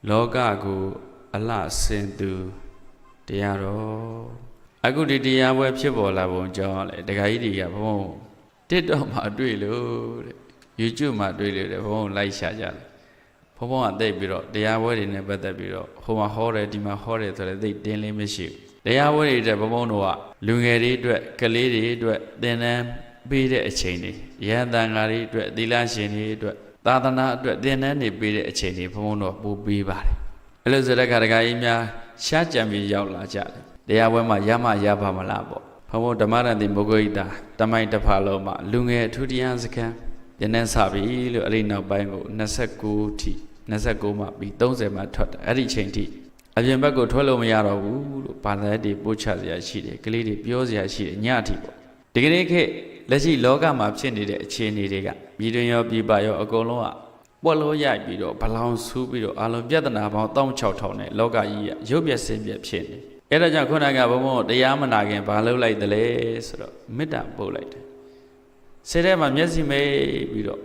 လောကကိုအလှဆင်သူတရားတော်အခုဒီတရားပွဲဖြစ်ပေါ်လာပုံကြောင့်လေဒကာကြီးတွေကဘုံTikTok မှာတွေ့လို့တဲ့ YouTube မှာတွေ့လို့တဲ့ဘုံလိုက်ရှာကြတယ်ဘုံကတိတ်ပြီးတော့တရားပွဲတွေနဲ့ပတ်သက်ပြီးတော့ဟိုမှာဟောတယ်ဒီမှာဟောတယ်ဆိုတော့သိတင်းလေးမရှိဘူးတရားပွဲတွေတဲ့ဘုံတို့ကလူငယ်တွေအတွက်ကလေးတွေအတွက်သင်တန်းပေးတဲ့အချိန်တွေရဟန်းသံဃာတွေအတွက်သီလရှင်တွေအတွက်သာသနာအတွက်သင်တန်းတွေပေးတဲ့အချိန်တွေဘုံတို့ပို့ပေးပါတယ်အဲ့လိုဆိုတဲ့ခါဒကာကြီးများရှားကြံပြီးရောက်လာကြတယ်တရားပွဲမှာရမရပါမလားပေါ့ဘုံဘုံဓမ္မရန်တိမုဂ္ဂိတာတမိုင်းတစ်ဖာလုံးမှာလူငယ်အထူးတရားစခန်းယနေ့စပြီလို့အဲ့ဒီနောက်ပိုင်းကို29ထိ29မှပြီး30မှထွက်တယ်အဲ့ဒီချိန်ထိအပြင်ဘက်ကိုထွက်လို့မရတော့ဘူးလို့ဘာသာတွေပို့ချစရာရှိတယ်ကလေးတွေပြောစရာရှိတယ်ညအထိပေါ့ဒီကနေ့ခေတ်လက်ရှိလောကမှာဖြစ်နေတဲ့အခြေအနေတွေကပြည်တွင်ရောပြည်ပရောအကုန်လုံးကပွက်လို့ရိုက်ပြီးတော့ဘလောင်ဆူးပြီးတော့အလုံးပြဿနာပေါင်း16000နဲ့လောကကြီးကရုပ်ပြစင်းပြဖြစ်နေအဲ့ဒါကြောင့်ခုနကဘုံဘုံတရားမနာခင်ဘာလုပ်လိုက်သလဲဆိုတော့မေတ္တာပို့လိုက်တယ်စိတ်ထဲမှာမျက်စိမိတ်ပြီးတော့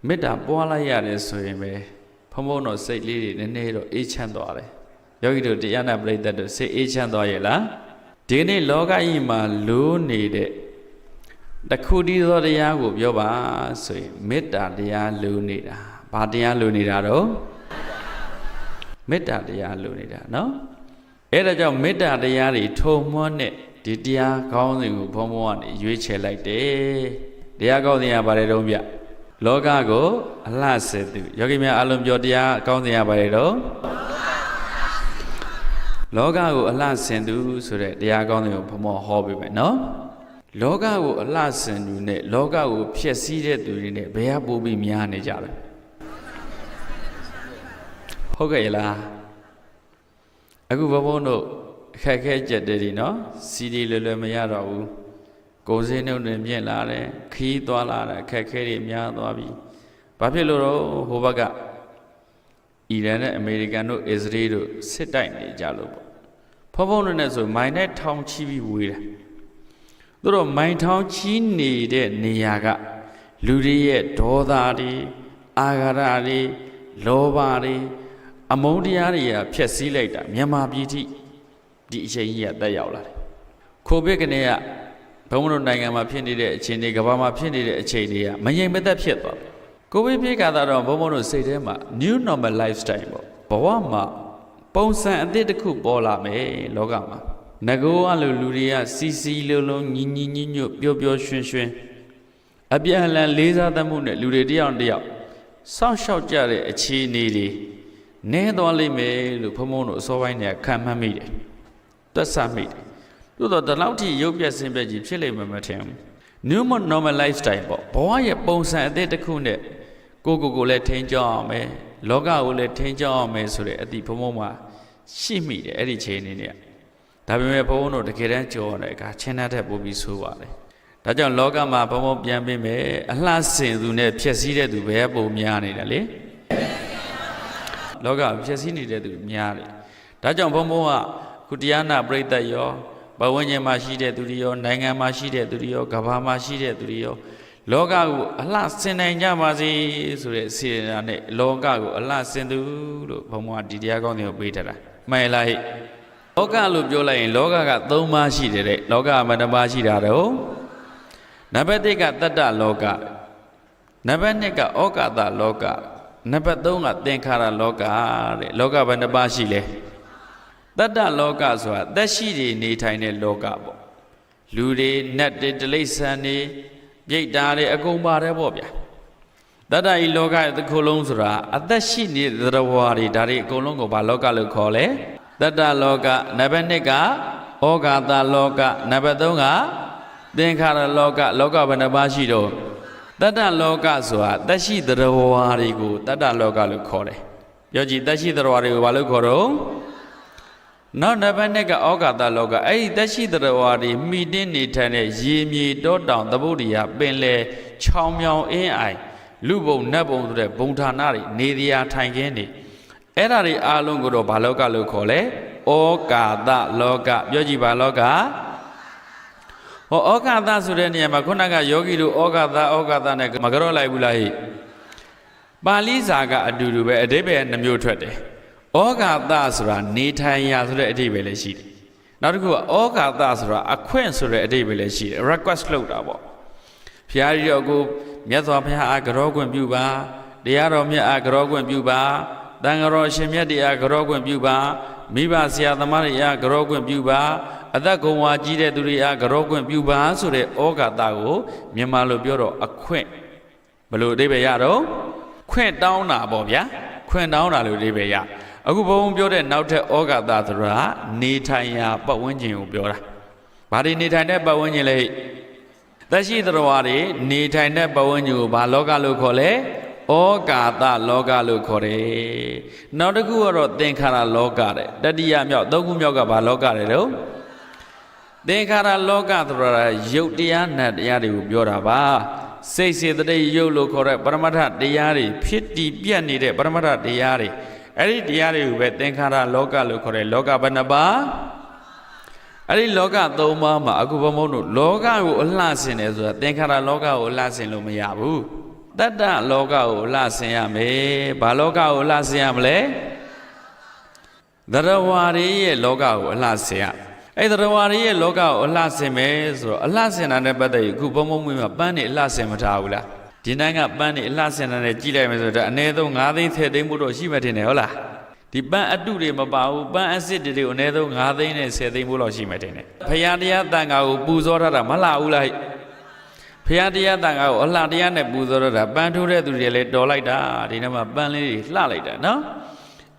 မေတ္တာပွားလိုက်ရတယ်ဆိုရင်ပဲဘုံဘုံတော့စိတ်လေးတွေနည်းနည်းတော့အေးချမ်းသွားတယ်ယောဂီတို့တရားနာပရိသတ်တို့စိတ်အေးချမ်းသွားရဲ့လားဒီကနေ့လောကကြီးမှာလိုးနေတဲ့တခုတည်းသောတရားကိုပြောပါဆိုရင်မေတ္တာတရားလိုးနေတာဘာတရားလိုးနေတာတော့မေတ္တာတရားလိုးနေတာနော်အဲ့ဒါကြောင့်မေတ္တာတရားတွေထုံမွှန်းတဲ့ဒီတရားကောင်းစဉ်ကိုဘုံဘုံကနေရွေးချယ်လိုက်တယ်တရားကောင်းစဉ်ကဘာလဲတော့ဗျလောကကိုအလှဆင်သူယောဂီများအလုံးပြောတရားကောင်းစဉ်ကဘာလဲတော့လောကကိုအလှဆင်သူဆိုတဲ့တရားကောင်းစဉ်ကိုဘုံဘုံဟောပေးမယ်နော်လောကကိုအလှဆင်သူနဲ့လောကကိုဖျက်ဆီးတဲ့သူတွေနဲ့ဘယ်ဟာပို့ပြီးများနေကြလဲဟုတ်ကဲ့လားအခုဘုံဘုံတို့အခက်ခဲကြက်တယ်ဒီနော်စီဒီလွယ်လွယ်မရတော့ဘူးကိုယ်စင်းနှုတ်တွေမြင့်လာတယ်ခီးသွားလာတယ်အခက်ခဲတွေများသွားပြီဘာဖြစ်လို့တော့ဟိုဘက်ကအီရန်နဲ့အမေရိကန်တို့အစ္စရေးတို့စစ်တိုက်နေကြလို့ပေါ့ဘုံဘုံတို့နဲ့ဆိုမိုင်နဲ့ထောင်ချီပြီးဝေးတယ်သူတို့မိုင်ထောင်ချီနေတဲ့နေရာကလူတွေရဲ့ဒေါသတွေအာဃာတတွေလောဘတွေအမုန်းတရားတွေကဖျက်ဆီးလိုက်တာမြန်မာပြည်ထိဒီအချိန်ကြီးကတက်ရောက်လာတယ်ကိုဗစ်ကနေကဘုံဘုံတို့နိုင်ငံမှာဖြစ်နေတဲ့အခြေအနေကမ္ဘာမှာဖြစ်နေတဲ့အခြေအနေကမငြိမ်မသက်ဖြစ်သွားတယ်ကိုဗစ်ဖြစ်ကတော့ဘုံဘုံတို့စိတ်ထဲမှာ new normal lifestyle ပေါ့ဘဝမှာပုံစံအသစ်တစ်ခုပေါ်လာမယ်လောကမှာငကိုးအလိုလူတွေကစီစီလုံးလုံးညီညီညွတ်ညွတ်ပျော်ပျော်ရွှင်ရွှင်အပြန်အလှန်လေးစားသမှုနဲ့လူတွေတယောက်တယောက်စောင့်ရှောက်ကြတဲ့အခြေအနေတွေနည်းသွားလိမ့်မယ်လို့ဘုံဘုံတို့အစောပိုင်းကခံမှန်းမိတယ်တွက်ဆမိတယ်သို့တော့ဒီလောက်ထိရုပ်ပြဆင်းပြကြီးဖြစ်လိမ့်မယ်မထင်ဘူး new normal lifestyle ပေါ့ဘဝရဲ့ပုံစံအသစ်တစ်ခုနဲ့ကိုလည်းထိန်းကျောင်းအောင်မယ်လောကကိုလည်းထိန်းကျောင်းအောင်မယ်ဆိုတဲ့အသည့်ဘုံဘုံမှာရှိမိတယ်အဲ့ဒီချိန်နေနဲ့ဒါပေမဲ့ဘုံဘုံတို့တကယ်တမ်းကြော်တဲ့အခါချင်းနှက်တဲ့ပို့ပြီးဆိုးပါတယ်ဒါကြောင့်လောကမှာဘုံဘုံပြန်ပေးမယ်အလှဆင်သူနဲ့ဖြည့်ဆည်းတဲ့သူဘယ်ပုံများနေတယ်လေလောကဖြည့်ဆည်းနေတဲ့သူများတယ်ဒါကြောင့်ဘုံဘုံကခုတရားနာပရိသတ်ရောဘဝဉ္ဇဉ်မှာရှိတဲ့သူတွေရောနိုင်ငံမှာရှိတဲ့သူတွေရောကမ္ဘာမှာရှိတဲ့သူတွေရောလောကကိုအလှဆင်နိုင်ကြပါစေဆိုတဲ့စေတနာနဲ့လောကကိုအလှဆင်သူလို့ဘုံဘုံကဒီတရားကောင်းတွေကိုပေးထားတာမှန်လားဟဲ့လောကလို့ပြောလိုက်ရင်လောကက3ပါးရှိတယ်တဲ့လောကမနှပါးရှိတာတော့နံပါတ်1ကတတ္တလောကနံပါတ်2ကဩကာသလောကနံပါတ်3ကသင်္ခါရလောကတဲ့လောကဘယ်နှပါးရှိလဲတတ္တလောကဆိုတာသက်ရှိတွေနေထိုင်တဲ့လောကပေါ့လူတွေနတ်တွေတိရစ္ဆာန်တွေပြိတ္တာတွေအကုန်ပါတယ်ပေါ့ဗျာတတ္တဤလောကတစ်ခုလုံးဆိုတာအသက်ရှိနေတဲ့သရဝါတွေဒါတွေအကုန်လုံးကိုဘာလောကလို့ခေါ်လဲတတ္တလောကနံပါတ်2ကဩဃာတလောကနံပါတ်3ကသင်္ခါရလောကလောကဘယ်နှပါးရှိတော့တတ္တလောကဆိုတာသက်ရှိသရဝါတွေကိုတတ္တလောကလို့ခေါ်တယ်ပြောကြည့်သက်ရှိသရဝါတွေကိုဘာလို့ခေါ်တော့နောက်နံပါတ်2ကဩဃာတလောကအဲ့ဒီသက်ရှိသရဝါတွေမိတင်းနေထိုင်တဲ့ရေမြေတောတောင်သမုဒ္ဒရာပင်လယ်ချောင်းမြောင်အင်းအိုင်လူဘုံနတ်ဘုံဆိုတဲ့ဘုံဌာနတွေနေတရားထိုင်ခင်းနေအဲ့ဒါတွေအားလုံးကိုတော့ဘာလောကလို့ခေါ်လဲဩကာသလောကပြောကြည့်ပါလောကဟောဩကာသဆိုတဲ့နေရာမှာခုနကယောဂီတို့ဩကာသနဲ့မကြော့လိုက်ဘူးလားဟိ ပါဠိစာကအတူတူပဲအဓိပ္ပာယ်နှမျိုးထွက်တယ်ဩဃာတဆိုတာနေထိုင်ရာဆိုတဲ့အဓိပ္ပာယ်လည်းရှိတယ်နောက်တစ်ခုကဩဃာတဆိုတာအခွင့်ဆိုတဲ့အဓိပ္ပာယ်လည်းရှိတယ် request လုပ်တာပေါ့ဘုရားကြီးတော်ကိုမြတ်စွာဘုရားအားကြောခွင့်ပြုပါတရားတော်မြတ်အားကြောခွင့်ပြုပါတန်ဃာတော်ရှင်မြတ်တရားကြောခွင့်ပြုပါမိဘဆရာသမားတွေအားကြောခွင့်ပြုပါအသက်ကုန်ဝါကြီးတဲ့သူတွေအားကြောခွင့်ပြုပါဆိုတဲ့ဩဃာတကိုမြန်မာလိုပြောတော့အခွင့်ဘယ်လိုအဓိပ္ပာယ်ရတော့ခွင့်တောင်းတာပေါ့ဗျာခွင့်တောင်းတာလို့အဓိပ္ပာယ်ရအခုဘုံပြောတဲ့နောက်ထပ်ဩဃာတဆိုတာနေထိုင်ရာပတ်ဝန်းကျင်ကိုပြောတာဘာတွေနေထိုင်တဲ့ပတ်ဝန်းကျင်လဲသက်ရှိတော်ဝါတွေနေထိုင်တဲ့ပတ်ဝန်းကျင်ကိုဘာလောကလို့ခေါ်လဲဩဃာတလောကလို့ခေါ်တယ်နောက်တစ်ခုကတော့သင်္ခါရလောကတဲ့တတိယမြောက်သုံးခုမြောက်ကဘာလောကတဲ့တော့သင်္ခါရလောကဆိုတာရုပ်တရားနတ်တရားတွေကိုပြောတာပါစိတ်စေတသိက်ရုပ်လို့ခေါ်တဲ့ပရမတ္ထတရားတွေဖြစ်တည်ပြတ်နေတဲ့ပရမတ္ထတရားတွေအဲ့ဒီတရားတွေကိုပဲသင်္ခါရလောကလို့ခေါ်တယ်လောကဘယ်နှပါအဲ့ဒီလောကသုံးပါးမှာအခုဘုံဘုံတို့လောကကိုအလှဆင်တယ်ဆိုတာသင်္ခါရလောကကိုအလှဆင်လို့မရဘူးတတ္တလောကကိုအလှဆင်ရမယ်ဘာလောကကိုအလှဆင်ရမလဲသရဝါရီရဲ့လောကကိုအလှဆင်ရအဲ့သရဝါရီရဲ့လောကကိုအလှဆင်မယ်ဆိုတော့အလှဆင်တာနဲ့ပတ်သက်ပြီးအခုဘုံဘုံမှာပန်းနေအလှဆင်မထားဘူးလားဒီနိုင်ငံပန်းနေအလှဆင်တာနဲ့ကြည့်လိုက်မယ်ဆိုတော့အနည်းဆုံး9သိန်း10သိန်းမှုတော့ရှိမှထင်တယ်ဟုတ်လားဒီပန်းအတုတွေမပါဘူးပန်းအစစ်တွေကိုအနည်းဆုံး9သိန်းနဲ့10သိန်းမှုလောက်ရှိမှထင်တယ်ဖရာတရားတန်ခါကိုပူဇော်ထားတာမလှဘူးလားဖရာတရားတန်ခါကိုအလှတရားနဲ့ပူဇော်ထားတာပန်းထိုးတဲ့သူတွေလည်းတော်လိုက်တာဒီနေ့မှာပန်းလေးတွေလှလိုက်တာနော်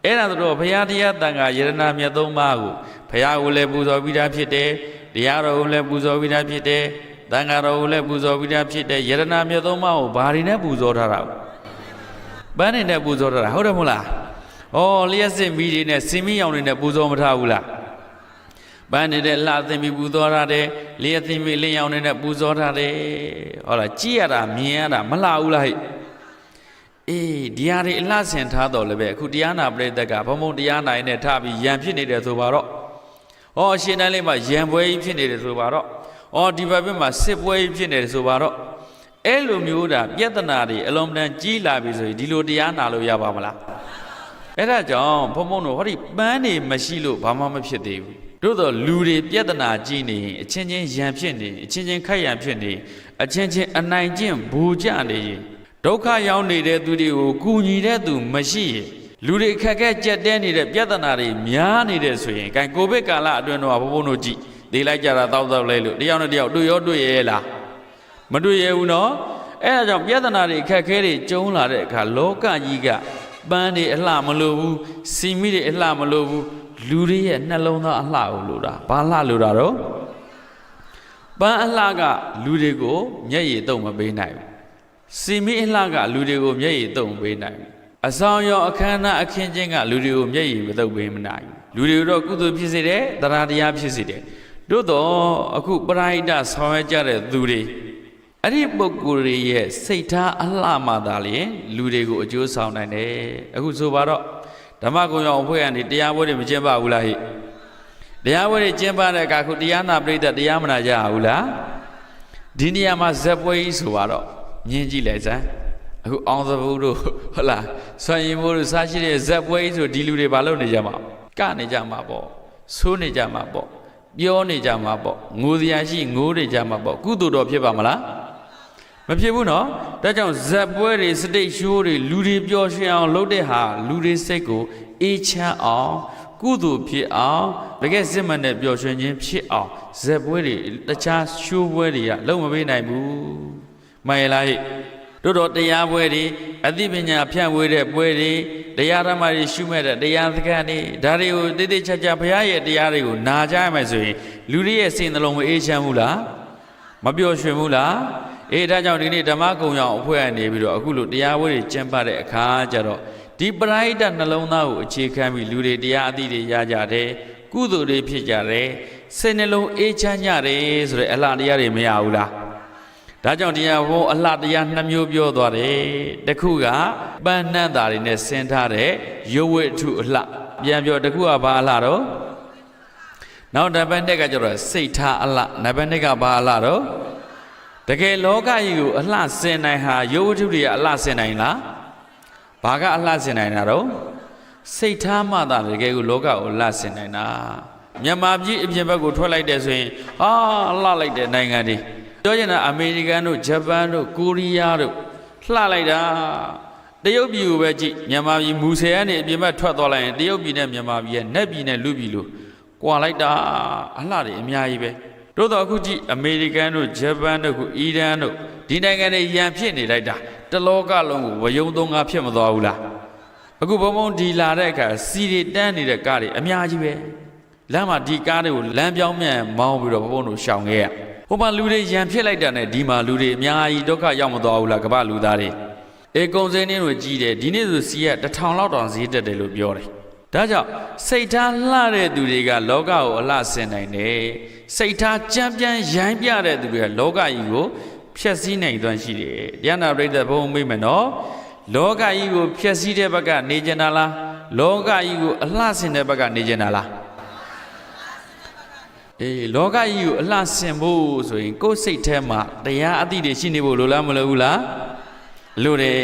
အဲ့ဒါဆိုတော့ဘုရားတရားတန်ခါယရဏမြတ်သုံးပါးကိုဘုရားကိုလည်းပူဇော်ပြီးသားဖြစ်တယ်တရားတော်ကိုလည်းပူဇော်ပြီးသားဖြစ်တယ်တန်ခါတော်ကိုလည်းပူဇော်ပြီးသားဖြစ်တယ်ယရဏမြတ်သုံးပါးကိုဘာတွေနဲ့ပူဇော်ထားတာပန်းတွေနဲ့ပူဇော်ထားတာဟုတ်တယ်မဟုတ်လားဩလျှက်စစ်မီးတွေနဲ့စင်မီးရောင်တွေနဲ့ပူဇော်မထားဘူးလားပန်းနေတဲ့လှသင်ပြီးပူဇော်ထားတယ်လျှက်သင်ပြီးလင်းရောင်တွေနဲ့ပူဇော်ထားတယ်ဟုတ်လားကြည့်ရတာမြင်ရတာမလှဘူးလားဟဲ့အေးဒီဟာတွေအလှဆင်ထားတော့လည်းပဲအခုတရားနာပရိသတ်ကဘုံဘုံတရားနာနဲ့ထားပြီးယံဖြစ်နေတယ်ဆိုပါတော့ဩအရှင်တန်းလေးမှာယံပွဲကြီးဖြစ်နေတယ်ဆိုပါတော့ဩဒီဘက်မှာစစ်ပွဲကြီးဖြစ်နေတယ်ဆိုပါတော့အဲ့လိုမျိုးတာပြဿနာတွေအလုံးတန်းကြီးလာပြီဆိုရင်ဒီလိုတရားနာလို့ရပါမလားအဲ့ဒါကြောင့်ဘုံဘုံတို့ဟောဒီပန်းနေမရှိလို့ဘာမှမဖြစ်သေးဘူးတို့တော့လူတွေပြဿနာကြီးနေရင်အချင်းချင်းယံဖြစ်နေအချင်းချင်းခိုက်ယံဖြစ်နေအချင်းချင်းအနိုင်ကျင့်ဘူကြနေရင်ဒုက္ခရောက်နေတဲ့သူတွေကိုကူညီတဲ့သူမရှိရင်လူတွေခက်ခဲကြက်တဲနေတဲ့ပြဿနာတွေများနေတဲ့ဆိုရင်ကိုဗစ်ကာလအတွင်းတော့ဘုံဘုံတို့ကြည့်ဒေးလိုက်ကြတာတောက်လိုက်လို့တယောက်နဲ့တယောက်တွေ့ရောတွေ့ရဲလားမတွေ့ရဘူးနော်အဲ့ဒါကြောင့်ပြဿနာတွေခက်ခဲတွေကျုံလာတဲ့အခါလောကကြီးကပန်းတွေအလှမလို့ဘူးစီမီတွေအလှမလို့ဘူးလူတွေရဲ့နှလုံးသားအလှကိုလိုတာဘာလှလိုတာတော့ပန်းအလှကလူတွေကိုမျက်ရည်တုံမပေးနိုင်ဘူးစီမီအလှကလူတွေကိုမျက်ရည်တုံပေးနိုင်ဘူးအဆောင်ရောအခမ်းအနားအခင်းချင်းကလူတွေကိုမျက်ရည်မတုံပေးမနိုင်ဘူးလူတွေတော့ကုသိုလ်ဖြစ်စေတယ်တရားတရားဖြစ်စေတယ်တို့တော့အခုပရိဒတ်ဆောင်ရွက်ကြတဲ့သူတွေအဲ့ဒီပုဂ္ဂိုလ်တွေရဲ့စိတ်ထားအလှမှသာလျှင်လူတွေကိုအကျိုးဆောင်နိုင်တယ်အခုဆိုပါတော့ဓမ္မဂုဏ်ရောင်အဖွဲ့ကနေတရားပွဲတွေမကျင်းပဘူးလားဟိတရားပွဲတွေကျင်းပတဲ့အခါခုတရားနာပရိသတ်တရားမနာကြဘူးလားဒီနေရာမှာဇက်ပွဲကြီးဆိုပါတော့မြင်ကြည့်လိုက်စမ်းအခုအောင်သဘူးတို့ဟုတ်လားဆွမ်းရင်မိုးတို့စားရှိတဲ့ဇက်ပွဲကြီးဆိုဒီလူတွေဘာလုပ်နေကြမှာကနေကြမှာပေါ့ဆိုးနေကြမှာပေါ့ပြောနေကြမှာပေါ့ငိုစရာရှိငိုးနေကြမှာပေါ့ကုသိုလ်တော်ဖြစ်ပါမလားမဖြစ်ဘူးနော်ဒါကြောင့်ဇက်ပွဲတွေစတိတ်ရှိုးတွေလူတွေပျော်ရွှင်အောင်လုပ်တဲ့ဟာလူတွေစိတ်ကိုအေးချမ်းအောင်ကုသိုလ်ဖြစ်အောင်တကယ်စစ်မှန်တဲ့ပျော်ရွှင်ခြင်းဖြစ်အောင်ဇက်ပွဲတွေတခြားရှိုးပွဲတွေကလုံးမပေးနိုင်ဘူးမှန်လားဟဲ့တို့တော့တရားပွဲတွေအသိပညာဖြန့်ဝေတဲ့ပွဲတွေတရားဓမ္မတွေရှုမဲ့တဲ့တရားစကားတွေဒါတွေကိုတိတိကျကျဘုရားရဲ့တရားတွေကိုနာကြရမယ်ဆိုရင်လူတွေရဲ့စိတ်နှလုံးမအေးချမ်းဘူးလားမပျော်ရွှင်ဘူးလားအေးဒါကြောင့်ဒီနေ့ဓမ္မဂုဏ်ရောင်အဖွဲ့ကနေပြီးတော့အခုလိုတရားပွဲတွေကျင်းပတဲ့အခါကျတော့ဒီပရိဒတ်နှလုံးသားကိုအခြေခံပြီးလူတွေတရားအသီးတွေရကြတယ်ကုသိုလ်တွေဖြစ်ကြတယ်စိတ်နှလုံးအေးချမ်းကြတယ်ဆိုတဲ့အလှတရားတွေမရဘူးလားဒါကြောင့်တရားဟောအလှတရား2မျိုးပြောသွားတယ်တစ်ခုကပန်းနှံ့တာတွေနဲ့ဆင်ထားတဲ့ရုပ်ဝတ္ထုအလှပြန်ပြောတစ်ခုကဘာအလှတော့နောက်တစ်ပတ်ကကျတော့စိတ်ထားအလှနောက်ပတ်ကဘာအလှတော့တကယ်လောကကြီးကိုအလှဆင်နိုင်ဟာရုပ်ဝတ္ထုတွေကအလှဆင်နိုင်လား ဘာကအလှဆင်နိုင်တာတော့စိတ်ထားမှသာတကယ်ကိုလောကကိုလှဆင်နိုင်တာမြန်မာပြည်အပြင်ဘက်ကိုထွက်လိုက်တယ်ဆိုရင်ဟာလှလိုက်တဲ့နိုင်ငံတွေပြောချင်တာအမေရိကန်တို့ဂျပန်တို့ကိုရီးယားတို့လှလိုက်တာတရုတ်ပြည်ကိုပဲကြည့်မြန်မာပြည်မူဆယ်ကနေအပြင်ဘက်ထွက်သွားလိုက်ရင်တရုတ်ပြည်နဲ့မြန်မာပြည်ရဲ့နက်ပြည်နဲ့လူပြည်လို့ကွာလိုက်တာအလှတွေအများကြီးပဲတို့တော့အခုကြည့်အမေရိကန်တို့ဂျပန်တို့အီရန်တို့ဒီနိုင်ငံတွေရန်ဖြစ်နေလိုက်တာတလောကလုံးကိုဝယုံသုံးကားဖြစ်မသွားဘူးလားအခုဘုံဘုံဒီလာတဲ့အခါစီတွေတန်းနေတဲ့ကားတွေအများကြီးပဲလမ်းမှာဒီကားတွေကိုလမ်းပြောင်းမြန်မောင်းပြီးတော့ဘုံဘုံတို့ရှောင်ခဲ့ရဟိုမှာလူတွေရန်ဖြစ်လိုက်တာနဲ့ဒီမှာလူတွေအများကြီးဒုက္ခရောက်မသွားဘူးလားကမ္ဘာလူသားတွေအေကုံစင်းင်းတို့ကြီးတယ်ဒီနေ့ဆိုစီက1000လောက်တောင်ဈေးတက်တယ်လို့ပြောတယ်ဒါကြောင့်စိတ်ထားလှတဲ့သူတွေကလောကကိုအလှဆင်နိုင်တယ်စိတ်ထားကြမ်းပြန်ရိုင်းပြတဲ့သူတွေကလောကကြီးကိုဖျက်ဆီးနိုင်သွမ်းရှိတယ်တရားနာပရိသတ်ဘုံမိတ်မယ်နော်လောကကြီးကိုဖျက်ဆီးတဲ့ဘက်ကနေကြတာလားလောကကြီးကိုအလှဆင်တဲ့ဘက်ကနေကြတာလားလောကကြီးကိုအလှဆင်ဖို့ဆိုရင်ကိုယ်စိတ်ထဲမှာတရားအသည့်တွေရှိနေဖို့လိုလားမလိုဘူးလားလိုတယ်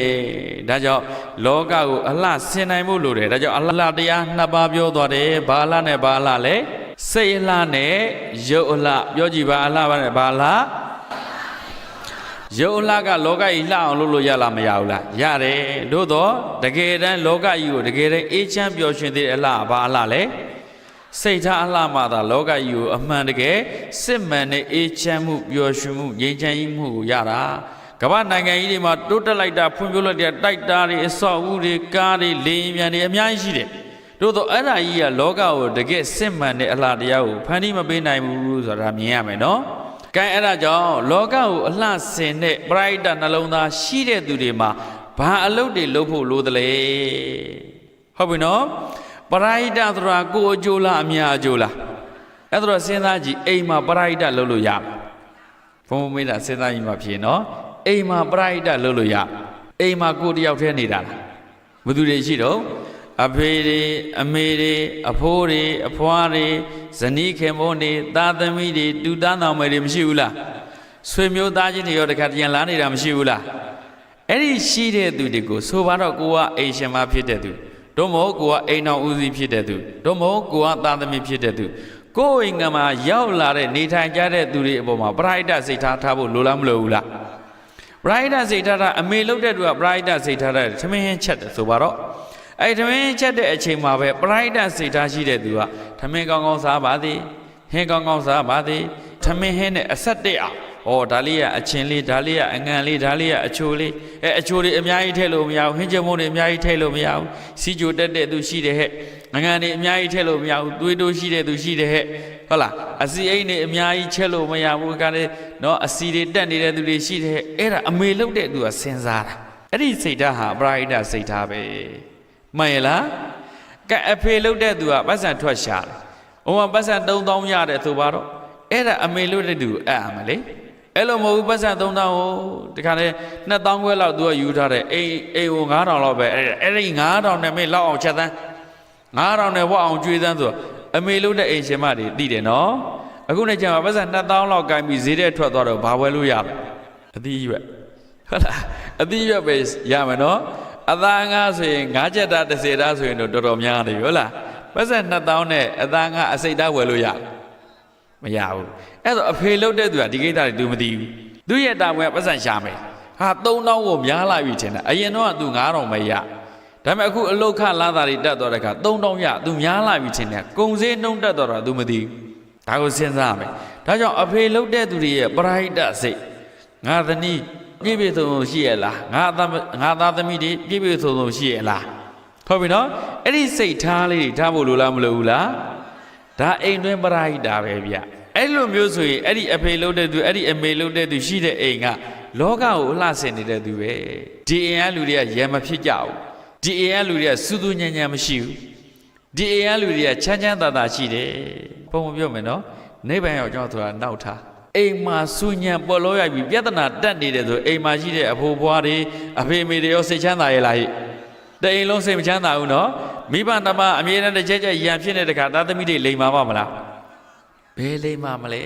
ဒါကြောင့်လောကကိုအလှဆင်နိုင်ဖို့လိုတယ်ဒါကြောင့်အလှတရားနှစ်ပါးပြောသွားတယ်ဘာအလှနဲ့ဘာအလှလဲစိတ်အလှနဲ့ရုပ်အလှပြောကြည့်ပါအလှပါနဲ့ဘာအလှရုပ်အလှကလောကကြီးလှအောင်လုပ်လို့ရလားမရဘူးလားရတယ်တို့တော့တကယ်တမ်းလောကကြီးကိုတကယ်တမ်းအေးချမ်းပျော်ရွှင်တဲ့အလှဘာအလှလဲစိတ်ထားအလှမှသာလောကကြီးကိုအမှန်တကယ်စစ်မှန်တဲ့အေးချမ်းမှုပျော်ရွှင်မှုငြိမ်းချမ်းမှုကိုရတာကမ္ဘာနိုင်ငံကြီးတွေမှာတိုးတက်လိုက်တာဖွံ့ဖြိုးလိုက်တဲ့တိုက်တာတွေအဆောက်အဦတွေကားတွေလေယာဉ်မြန်တွေအများကြီးရှိတယ်တို့တော့အဲ့ဒါကြီးကလောကကိုတကယ်စစ်မှန်တဲ့အလှတရားကိုဖန်တီးမပေးနိုင်ဘူးဆိုတာမြင်ရမယ်နော်ကဲအဲ့ဒါကြောင့်လောကကိုအလှဆင်တဲ့ပရိဒတ်နှလုံးသားရှိတဲ့သူတွေမှာဘာအလုပ်တွေလုပ်ဖို့လိုသလဲဟုတ်ပြီနော်ပရိဒတ်ဆိုတာကိုယ်အကျိုးလားအများအကျိုးလားအဲ့ဒါတော့စဉ်းစားကြည့်အိမ်မှာပရိဒတ်လုပ်လို့ရမှာဘုံမေးတာစဉ်းစားကြည့်မှဖြစ်နော်အိမ်မှာပရိဒတ်လုပ်လို့ရအိမ်မှာကိုယ်တယောက်တည်းနေတာလားဘယ်သူတွေရှိတော့အဖေတွေအမေတွေအဖိုးတွေအဖွားတွေဇနီးခင်မုန်းတွေသားသမီးတွေတူသားနောင်မယ်တွေမရှိဘူးလားဆွေမျိုးသားချင်းတွေရောတခါတရံလာနေတာမရှိဘူးလားအဲ့ဒီရှိတဲ့သူတွေကိုဆိုပါတော့ကိုကအိမ်ရှင်မဖြစ်တဲ့သူတို့မဟုတ်ကိုကအိမ်တော်ဦးစီးဖြစ်တဲ့သူတို့မဟုတ်ကိုကသားသမီးဖြစ်တဲ့သူကိုယ်အိမ်ကမှာရောက်လာတဲ့နေထိုင်ကြတဲ့သူတွေအပေါ်မှာပရိဒတ်စိတ်ထားဖို့လိုလားမလိုဘူးလားပရိဒတ်စိတ်ထားတာအမေလုပ်တဲ့သူကပရိဒတ်စိတ်ထားတဲ့သမင်းချက်တယ်ဆိုပါတော့အဲ့သမင်းချက်တဲ့အချိန်မှာပဲပရိဒတ်စိတ်ထားရှိတဲ့သူကသမင်းကောင်းကောင်းစားပါသည်ဟင်းကောင်းကောင်းစားပါသည်သမင်းဟင်းနဲ့အဆက်တက်အောင်ဟောဒါလေးကအချင်းလေးဒါလေးကအငံလေးဒါလေးကအချိုလေးအချိုတွေအများကြီးထည့်လို့မရဘူးဟင်းကြမုံတွေအများကြီးထည့်လို့မရဘူးစီကြိုတက်တဲ့သူရှိတယ်ဟဲ့အငံတွေအများကြီးထည့်လို့မရဘူးသွေးတိုးရှိတဲ့သူရှိတယ်ဟဲ့ဟုတ်လားအစီအိမ်တွေအများကြီးချက်လို့မရဘူးကလည်းနော်အစီတွေတက်နေတဲ့သူတွေရှိတယ်အဲ့ဒါအမေလုပ်တဲ့သူကစဉ်းစားတာအဲ့ဒီစိတ်ဓာတ်ဟာပရိဒတ်စိတ်ဓာတ်ပဲမှန်ရလားကဲအဖေလုပ်တဲ့သူကပတ်စံထွက်ရှာတယ်ဟိုမှာပတ်စံ3000ရတယ်ဆိုပါတော့အဲ့ဒါအမေလုပ်တဲ့သူအပ်အမလေအဲ့လိုမဟုတ်ဘူးပတ်စံ3000ကိုဒီခါလေး2000ခွဲလောက်သူကယူထားတယ်အိမ်ကို9000လောက်ပဲအဲ့ဒီ9000နဲ့မေးလောက်အောင်ချက်သန်း9000နဲ့ဝတ်အောင်ကျွေးသန်းဆိုအမေလို့တဲ့အိမ်ရှင်မတွေသိတယ်နော်အခုနဲ့ကျန်မှာပတ်စံ2000လောက်ကင်ပြီးဈေးထဲထွက်သွားတော့ဘာဝယ်လို့ရမလဲအသီးရွက်ဟုတ်လားအသီးရွက်ပဲရမယ်နော်အသားငါဆိုရင်9ချက်တာ10တာဆိုရင်တော့တော်တော်များတယ်ဟုတ်လားပတ်စံ2000နဲ့အသားငါအစိတ်သားဝယ်လို့ရမရဘူးအဲ့တော့အဖေလို့တဲ့သူကဒီကိစ္စတွေသူမသိဘူးသူရဲ့တာဝန်ကပတ်စံရှာမယ်ဟာ3000ကိုများလာပြီထင်တယ်အရင်တော့ကသူ9000ပဲရဒါပေမဲ့အခုအလုတ်ခလာတာတွေတက်သွားတဲ့အခါ3000ရသူများလာပြီထင်တယ်ကုန်စည်နှုန်းတက်သွားတာသူမသိဘူးဒါကိုစဉ်းစားရမယ်ဒါကြောင့်အဖေလို့တဲ့သူတွေရဲ့ပရိဒတ်စိတ်ငါသနီးပြည့်ပြည့်စုံစုံရှိရလားငါသားသမီးတွေပြည့်ပြည့်စုံစုံရှိရလားဟုတ်ပြီနော်အဲ့ဒီစိတ်ထားလေးတွေထားဖို့လိုလားမလိုဘူးလားဒါအိမ်တွင်းပရိဒတ်ပဲဗျအဲ့လိုမျိုးဆိုရင်အဲ့ဒီအဖေလို့တဲ့သူအဲ့ဒီအမေလို့တဲ့သူရှိတဲ့အိမ်ကလောကကိုအလှဆင်နေတဲ့သူပဲဒီအိမ်ကလူတွေကရံမဖြစ်ကြဘူးဒီအိမ်ကလူတွေကစူးစူးညံ့ညံ့မရှိဘူးဒီအိမ်ကလူတွေကချမ်းချမ်းသာသာရှိတယ်ဘုံမပြောမယ်နော်နိဗ္ဗာန်ရောက်ကြောင်းဆိုတာနောက်ထားအိမ်မှာစူးညံ့ပေါ်လို့ရပြီပြဿနာတက်နေတယ်ဆိုအိမ်မှာရှိတဲ့အဖိုးဘွားတွေအဖေမေတွေရောစိတ်ချမ်းသာရဲ့လားဟိတအိမ်လုံးစိတ်မချမ်းသာဘူးနော်မိဘနှမအမြဲတမ်းတစ်ချက်ချက်ရံဖြစ်နေတဲ့ခါသားသမီးတွေလိမ်မာပါမလားဘယ်လိမ်မာမလဲ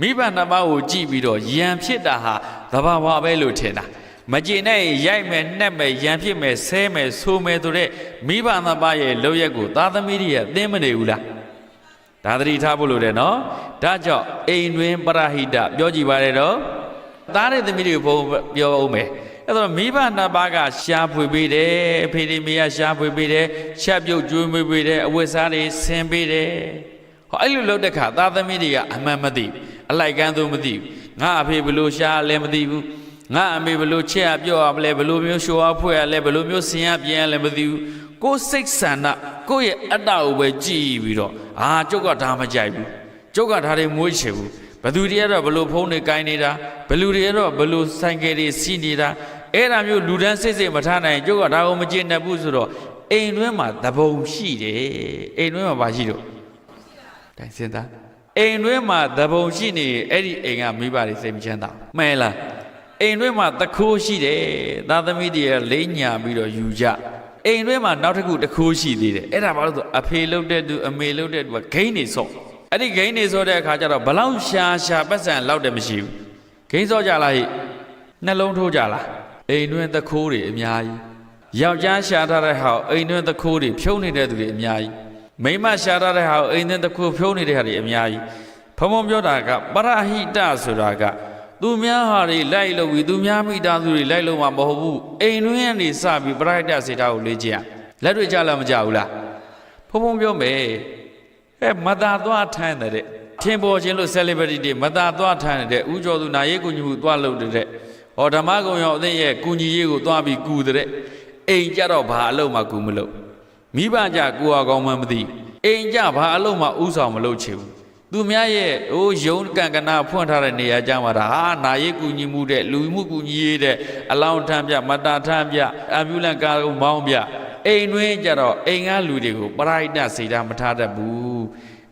မိဘနှမကိုကြည့်ပြီးတော့ရံဖြစ်တာဟာသဘာဝပဲလို့ထင်တာ မကျင်နဲ့ရိုက်မယ်နှက်မယ်ရံဖြစ်မယ်ဆဲမယ်ဆိုမယ်ဆိုတဲ့မိဘနှစ်ပါးရဲ့လောက်ရက်ကိုသားသမီးတွေကသိမနေဘူးလားဒါသတိထားဖို့လိုတယ်နော်ဒါကြောင့်အိမ်တွင်ပရဟိတပြောကြည့်ပါရတော့သားတဲ့သမီးတွေကိုဘုံပြောအောင်မယ်အဲ့တော့မိဘနှစ်ပါးကရှားဖွေပေးတယ်ဖေဒီမေကရှားဖွေပေးတယ်ချက်ပြုတ်ကျွေးမွေးပေးတယ်အဝတ်စားတွေဆင်ပေးတယ်ဟောအဲ့လိုလုပ်တဲ့ခါသားသမီးတွေကအမှန်မသိအလိုက်ကန်းသူမသိဘူးငါအဖေဘလို့ရှားလည်းမသိဘူးငါအမေဘလို့ချက်ရပြောရမလဲဘလို့မျိုးရှိုးအားဖွဲ့ရလဲဘလို့မျိုးဆင်ရပြန်ရလဲမသိဘူးကိုယ်စိတ်ဆန္ဒကိုယ့်ရဲ့အတ္တကိုပဲကြည်ပြီးတော့ကျုပ်ကဒါမကြိုက်ဘူးကျုပ်ကဒါတွေမွေးချေဘူးဘသူတွေကတော့ဘလို့ဖုန်းတွေကိုင်းနေတာဘလူတွေကတော့ဘလို့ဆိုင်ကယ်တွေစီးနေတာအဲ့ဒါမျိုးလူတန်းစိတ်စိတ်မထားနိုင်ကျုပ်ကဒါကိုမကျေနပ်ဘူးဆိုတော့အိမ်တွင်းမှာသဘုံရှိတယ်အိမ်တွင်းမှာဘာရှိတော့တိုင်းစဉ်းစားအိမ်တွင်းမှာသဘုံရှိနေအဲ့ဒီအိမ်ကမိဘတွေစိတ်မချမ်းသာမှန်လားအိမ်တွင်းမှာတခိုးရှိတယ်သားသမီးတွေကလိမ့်ညာပြီးတော့ယူကြအိမ်တွင်းမှာနောက်တစ်ခုတခိုးရှိသေးတယ်အဲ့ဒါဘာလို့ဆိုအဖေလှုပ်တဲ့သူအမေလှုပ်တဲ့သူကဂိမ်းနေစော့အဲ့ဒီဂိမ်းနေစော့တဲ့အခါကျတော့ဘလောက်ရှာပတ်စံလောက်တယ်မရှိဘူးဂိမ်းစော့ကြလားဟိနှလုံးထိုးကြလားအိမ်တွင်းတခိုးတွေအများကြီးယောက်ျားရှာထားတဲ့ဟာအိမ်တွင်းတခိုးတွေဖြုံးနေတဲ့သူတွေအများကြီးမိန်းမရှာထားတဲ့ဟာအိမ်တွင်းတခိုးဖြုံးနေတဲ့ဟာတွေအများကြီးဘုံဘုံပြောတာကပရဟိတဆိုတာကသူများဟာတွေလိုက်လို့ပြီးသူများမိသားစုတွေလိုက်လို့မှမဟုတ်ဘူးအိမ်တွင်းကနေစပြီးပရဟိတစေတာကိုလေ့ကျင့်လက်တွေ့ကြလားမကြဘူးလားဘုံဘုံပြောမယ်မသာသွားထမ်းတဲ့ထင်ပေါ်ခြင်းလို့ celebrity တွေမသာသွားထမ်းတဲ့ဥကျော်သူနာရေးကုညီမှုသွားလုပ်တဲ့ဟောဓမ္မကုံရောအသိရဲ့ကုညီရေးကိုသွားပြီးကူတဲ့အိမ်ကြတော့ဘာအလုပ်မှကူမလုပ်မိဘကြကိုယ်အကောင်မှမသိအိမ်ကြဘာအလုပ်မှဥဆောင်မလုပ်ချင်ဘူးသူများရဲ့ယုံကံကနာဖွင့်ထားတဲ့နေရာကြမှာဒါနာရေးကူညီမှုတဲ့လူမှုကူညီရေးတဲ့အလောင်းထမ်းပြမတာထမ်းပြအမြူလန်ကားမောင်းပြအိမ်တွင်းကြတော့အိမ်ကလူတွေကိုပရိဒတ်စိတ်ဓာတ်မထားတတ်ဘူး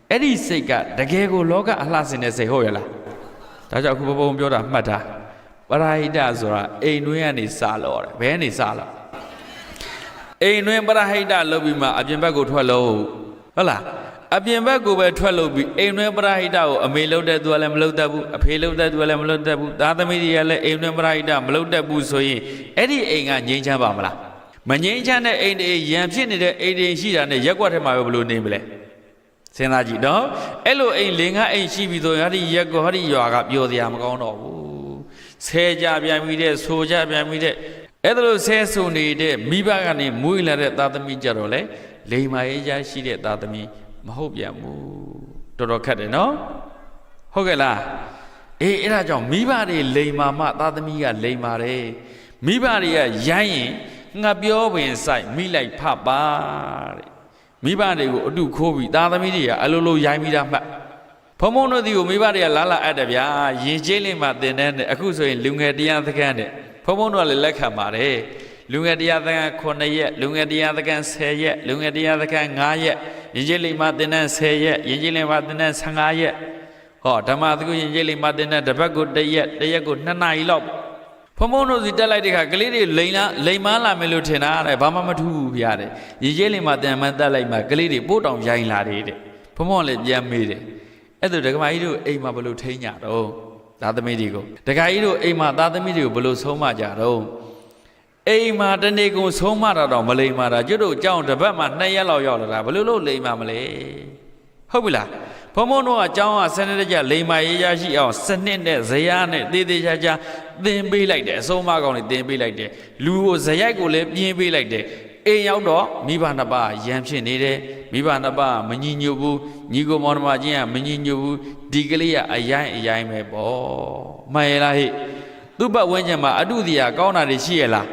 အဲ့ဒီစိတ်ကတကယ်ကိုလောကအလှဆင်တဲ့စိတ်ဟုတ်ရလားဒါကြောင့်အခုဘုံပြောတာမှတ်တာပရိဒတ်ဆိုတာအိမ်တွင်းကနေစလို့တယ်ဘယ်ကနေစလို့အိမ်တွင်းပရိဒတ်လုပ်ပြီးမှအပြင်ဘက်ကိုထွက်လို့ဟုတ်လားအပြင်ဘက်ကိုပဲထွက်လို့ပြီးအိမ်တွင်းပရဟိတကိုအမေလုပ်တဲ့သူကလည်းမလုပ်တတ်ဘူးအဖေလုပ်တဲ့သူကလည်းမလုပ်တတ်ဘူးသားသမီးတွေကလည်းအိမ်တွင်းပရဟိတမလုပ်တတ်ဘူးဆိုရင်အဲ့ဒီအိမ်ကငြိမ်းချမ်းပါမလားမငြိမ်းချမ်းတဲ့အိမ်တွေရံဖြစ်နေတဲ့အိမ်တွေရှိတာနဲ့ရက်ွက်ထဲမှာပဲဘလို့နေမလဲစဉ်းစားကြည့်နော်အဲ့လိုအိမ်လင်ကအိမ်ရှိပြီဆိုရင်ဟာဒီရက်ကွက်ဟာဒီရွာကပျော်စရာမကောင်းတော့ဘူးဆဲကြပြန်ပြီးတဲ့ဆိုကြပြန်ပြီးတဲ့အဲ့ဒါလို့ဆဲဆိုနေတဲ့မိဘကနေမွေးလာတဲ့သားသမီးကြတော့လေလိမ္မာရေးရရှိတဲ့သားသမီးမဟုတ်ပြန်ဘူးတော်တော်ခက်တယ်နော်ဟုတ်ကဲ့လားအဲ့ဒါကြောင့်မိဘတွေလိမ္မာမှသားသမီးကလိမ္မာတယ်မိဘတွေကရိုင်းရင်ငါပြောပင်ဆိုင်မိလိုက်ဖပါတဲ့မိဘတွေကိုအတုခိုးပြီးသားသမီးတွေကအလိုလိုရိုင်းမိတာမှတ်ဖုံဖုံတို့ဒီကိုမိဘတွေကလာအပ်တယ်ဗျာရင်ကျေးလေးမှတင်တဲ့အခုဆိုရင်လူငယ်တရားသခန်းတဲ့ဖုံဖုံတို့ကလည်းလက်ခံပါတယ်လူငယ်တရားသခန်း9ရက်လူငယ်တရားသခန်း10ရက်လူငယ်တရားသခန်း9ရက်ရင်ကျေးလေးမှတင်တဲ့10ရက်ရင်ကျေးလေးမှတင်တဲ့15ရက်ဟောဓမ္မသကုရင်ကျေးလေးမှတင်တဲ့တစ်ပတ်ကို1ရက်ကို2နာရီလောက်ဖုံဖုံတို့စီတက်လိုက်တဲ့ခါကလေးတွေလိမ်မားလာမယ်လို့ထင်တာတဲ့ဘာမှမထူးဘူးဗျာတဲ့ရင်ကျေးလေးမှတင်မှတက်လိုက်မှကလေးတွေပို့တောင်ရိုင်းလာတယ်တဲ့ဖုံဖုံကလည်းပြန်မေးတယ်အဲ့ဒါဒကမာကြီးတို့အိမ်မှာဘလို့ထိန်းကြတော့သားသမီးတွေကိုဒကာကြီးတို့အိမ်မှာသားသမီးတွေကိုဘလို့ဆုံးမကြတော့အိမ်မှာတနေ့ကုန်ဆုံးမတာတော့မလိမ္မာတာကျွတ်တို့ကြောင်းတစ်ပတ်မှ2ရက်လောက်ရောက်လာတာဘလို့လို့လိမ္မာမလဲဟုတ်ပြီလားဘုံဘုံတို့ကကြောင်းကစနစ်တကျလိမ္မာရေးရရှိအောင်စနစ်နဲ့ဇယားနဲ့တေးသေးချာချာသင်ပေးလိုက်တယ်အဆုံးမကောင်တွေသင်ပေးလိုက်တယ်လူကိုဇရိုက်ကိုလည်းပြင်းပေးလိုက်တယ်အိမ်ရောက်တော့မိဘနှစ်ပါးရံဖြစ်နေတယ်မိဘနှစ်ပါးမညီညွတ်ဘူးညီကိုမောင်နှမချင်းကမညီညွတ်ဘူးဒီကလေးကအရိုင်းပဲပေါ့မှန်ရလားဟိသူ့ဘဝဝန်းကျင်မှာအတုတရားကောင်းတာတွေရှိရလား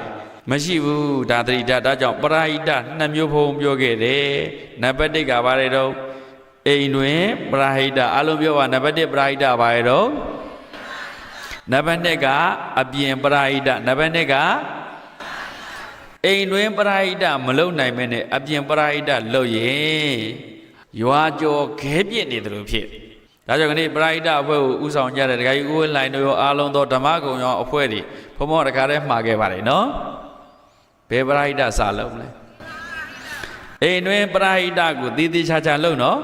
မရှိဘူးဒါသတိဒါကြောင့်ပရဟိတ2မျိုးဖုံပြောခဲ့တယ်နံပါတ်1ကဘာလဲတော့အိမ်တွင်ပရဟိတအလုံးပြောပါနံပါတ်1ပရဟိတဘာလဲတော့နံပါတ်2ကအပြင်ပရဟိတနံပါတ်2ကအိမ်တွင်ပရဟိတမလုံနိုင်မဲနဲ့အပြင်ပရဟိတလုပ်ရင်ရွာကျော်ခဲပြစ်နေတယ်လို့ဖြစ်ဒါကြောင့်ခဏပရဟိတအဖွဲ့ကိုဥဆောင်ကြတဲ့ဒကာကြီးဦးလိုင်းတို့ရောအားလုံးသောဓမ္မဂုံရောအဖွဲ့တွေဘုံမောတခါတည်းမှာခဲ့ပါတယ်နော်ဘယ်ပရဟိတစာလုံးလဲအိမ်တွင်ပရဟိတကိုတည်တည်ချာချာလုပ်နော်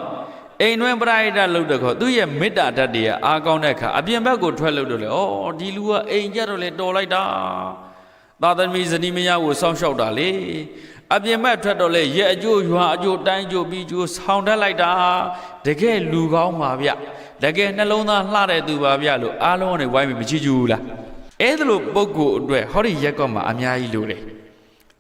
အိမ်တွင်ပရဟိတလုပ်တဲ့ခေါ်သူ့ရဲ့မေတ္တာဓာတ်တွေအားကောင်းတဲ့အခါအပြင်ဘက်ကိုထွက်လို့တော့လေဩဒီလူကအိမ်ကြတော့လေတော်လိုက်တာ သာသမီဇနီးမယားကိုစောင့်ရှောက်တာလေအပြင်ဘက်ထွက်တော့လေရဲ့အကျိုးရွာအကျိုးတိုင်းကျိုးပြီးကျိုးဆောင်းတက်လိုက်တာတကယ်လူကောင်းပါဗျတကယ်နှလုံးသားလှတဲ့သူပါဗျလို့အားလုံးကနေဝိုင်းပြီးမချီကျူးလားအဲ့ဒါလို့ပုဂ္ဂိုလ်အတွက်ဟောဒီရက်ကွက်မှာအများကြီးလိုတယ်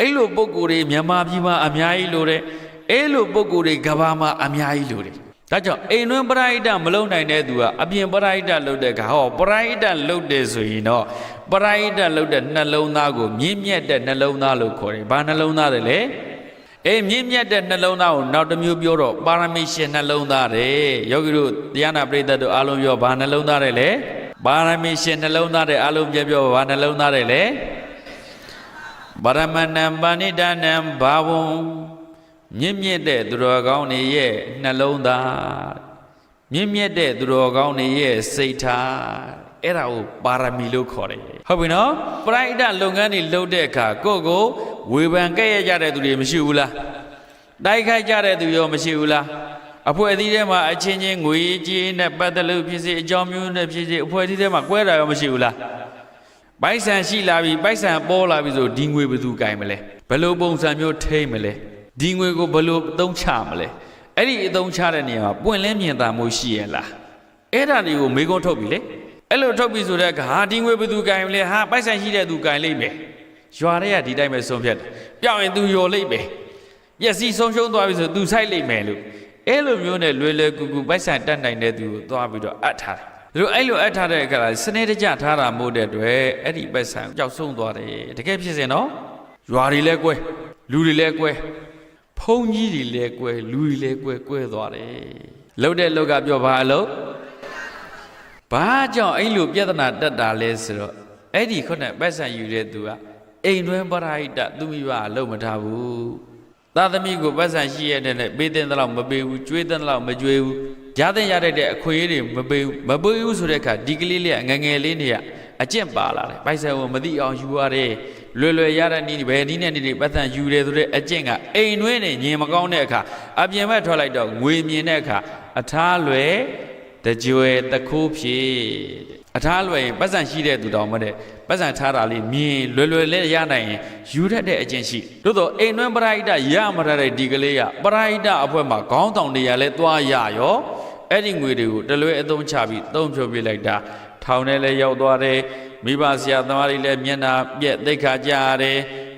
အဲ့လိုပုဂ္ဂိုလ်တွေမြန်မာပြည်မှာအများကြီးလိုတယ်အဲ့လိုပုဂ္ဂိုလ်တွေကဘာမှာအများကြီးလိုတယ်ဒါကြောင့်အိမ်တွင်းပရိဒတ်မလုံနိုင်တဲ့သူကအပြင်ပရိဒတ်လုပ်တဲ့ကဟောပရိဒတ်လုပ်တယ်ဆိုရင်တော့ပရိဒတ်လုပ်တဲ့နှလုံးသားကိုမြင့်မြတ်တဲ့နှလုံးသားလို့ခေါ်တယ်။ဘာနှလုံးသားလဲလေ။မြင့်မြတ်တဲ့နှလုံးသားကိုနောက်တစ်မျိုးပြောတော့ပါရမီရှင်နှလုံးသားတဲ့။ယောဂီတို့တရားနာပရိသတ်တို့အားလုံးပြောဘာနှလုံးသားတဲ့လဲ။ပါရမီရှင်နှလုံးသားတဲ့အားလုံးပြောဘာနှလုံးသားတဲ့လဲ။ဗရမဏံပါဏိဒနံဘာဝံမြင့်မြတ်တဲ့သူတော်ကောင်းတွေရဲ့နှလုံးသားမြင့်မြတ်တဲ့သူတော်ကောင်းတွေရဲ့စိတ်ထားအဲ့ဒါကိုပါရမီလို့ခေါ်တယ်ဟုတ်ပြီနော်ပရိဒတ်လုပ်ငန်းတွေလုပ်တဲ့အခါကိုယ့်ကိုဝေဖန်ကဲ့ရဲ့ကြတဲ့သူတွေမရှိဘူးလားတိုက်ခိုက်ကြတဲ့သူရောမရှိဘူးလားအဖွဲ့အစည်းထဲမှာအချင်းချင်းငွေကြေးနဲ့ပတ်သက်လို့ဖြစ်စေအကြောင်းမျိုးနဲ့ဖြစ်စေအဖွဲ့အစည်းထဲမှာကွဲတာရောမရှိဘူးလားပိုက်ဆံရှိလာပြီပိုက်ဆံပေါ်လာပြီဆိုဒီငွေဘယ်သူကင်မလဲဘယ်လိုပုံစံမျိုးထိမ့်မလဲဒီငွေကိုဘယ်လိုအသုံးချမလဲအဲ့ဒီအသုံးချတဲ့နေရာမှာပွင့်လင်းမြင်သာမှုရှိရလားအဲ့ဒါတွေကိုမေးခွန်းထုတ်ပြီလေအဲ့လိုထုတ်ပြီဆိုတဲ့အခါဟာဒီငွေဘယ်သူကင်မလဲဟာပိုက်ဆံရှိတဲ့သူကင်လိမ့်မယ်ရွာတွေကဒီတိုင်းပဲဆုံးဖြတ်တယ်ပြောင်းရင်သူယော်လိမ့်မယ်ပျက်စီးဆုံးရှုံးသွားပြီဆိုသူဆိုင်လိမ့်မယ်လို့အဲ့လိုမျိုးနဲ့လွယ်လွယ်ကူကူပိုက်ဆံတတ်နိုင်တဲ့သူကိုသွားပြီးတော့အပ်ထားတယ်အဲ့လိုအပ်ထားတဲ့အခါစနေတကျထားတာမို့တဲ့အတွက်အဲ့ဒီပိုက်ဆံကြောက်ဆုံးသွားတယ်တကယ်ဖြစ်စင်နော်ရွာတွေလည်းကွဲလူတွေလည်းကွဲဖုံကြီးတွေလည်းကွဲလူတွေလည်းကွဲသွားတယ်လှုပ်တဲ့လောက်ကပြောပါလို့ဘာကြောင့်အဲ့လိုပြဿနာတက်တာလဲဆိုတော့အဲ့ဒီခုနကပတ်စံယူတဲ့သူကအိမ်တွင်းပရိဒတ်သူမိဘအလုပ်မထားဘူးသာသမီကိုပတ်စံရှိရတဲ့နဲ့ပေးတဲ့လောက်မပေးဘူးကျွေးတဲ့လောက်မကျွေးဘူးရတဲ့အခွင့်အရေးတွေမပေးဘူးဆိုတဲ့အခါဒီကလေးလေးကငငယ်လေးနေကအကျင့်ပါလာတယ်ပိုက်ဆံကိုမသိအောင်ယူရတယ်လွယ်ရတဲ့နည်းဘယ်နည်းနဲ့နေပတ်စံယူတယ်ဆိုတဲ့အကျင့်ကအိမ်တွင်းနဲ့ညင်မကောင်းတဲ့အခါအပြင်ဘက်ထွက်လိုက်တော့ငွေမြင်တဲ့အခါအထားလွယ်တကြွယ်တခိုးဖြစ်အထားလွယ်ရင်ပတ်စံရှိတဲ့သူတော်မတဲ့ပတ်စံထားတာလေးမြင်လွယ်လေးရနိုင်ရင်ယူတတ်တဲ့အကျင့်ရှိသို့တော့အိမ်တွင်းပရိဒတ်ရမရတဲ့ဒီကလေးကပရိဒတ်အဖွဲမှာခေါင်းတောင်တွေကလည်းသွားရရောအဲ့ဒီငွေတွေကိုတလွဲအသုံးချပြီးသုံးဖြုတ်ပြလိုက်တာထောင်ထဲလည်းရောက်သွားတယ်မိဘဆရာသမားတွေလည်းမျက်နှာပြက်သိက္ခာကြရတယ်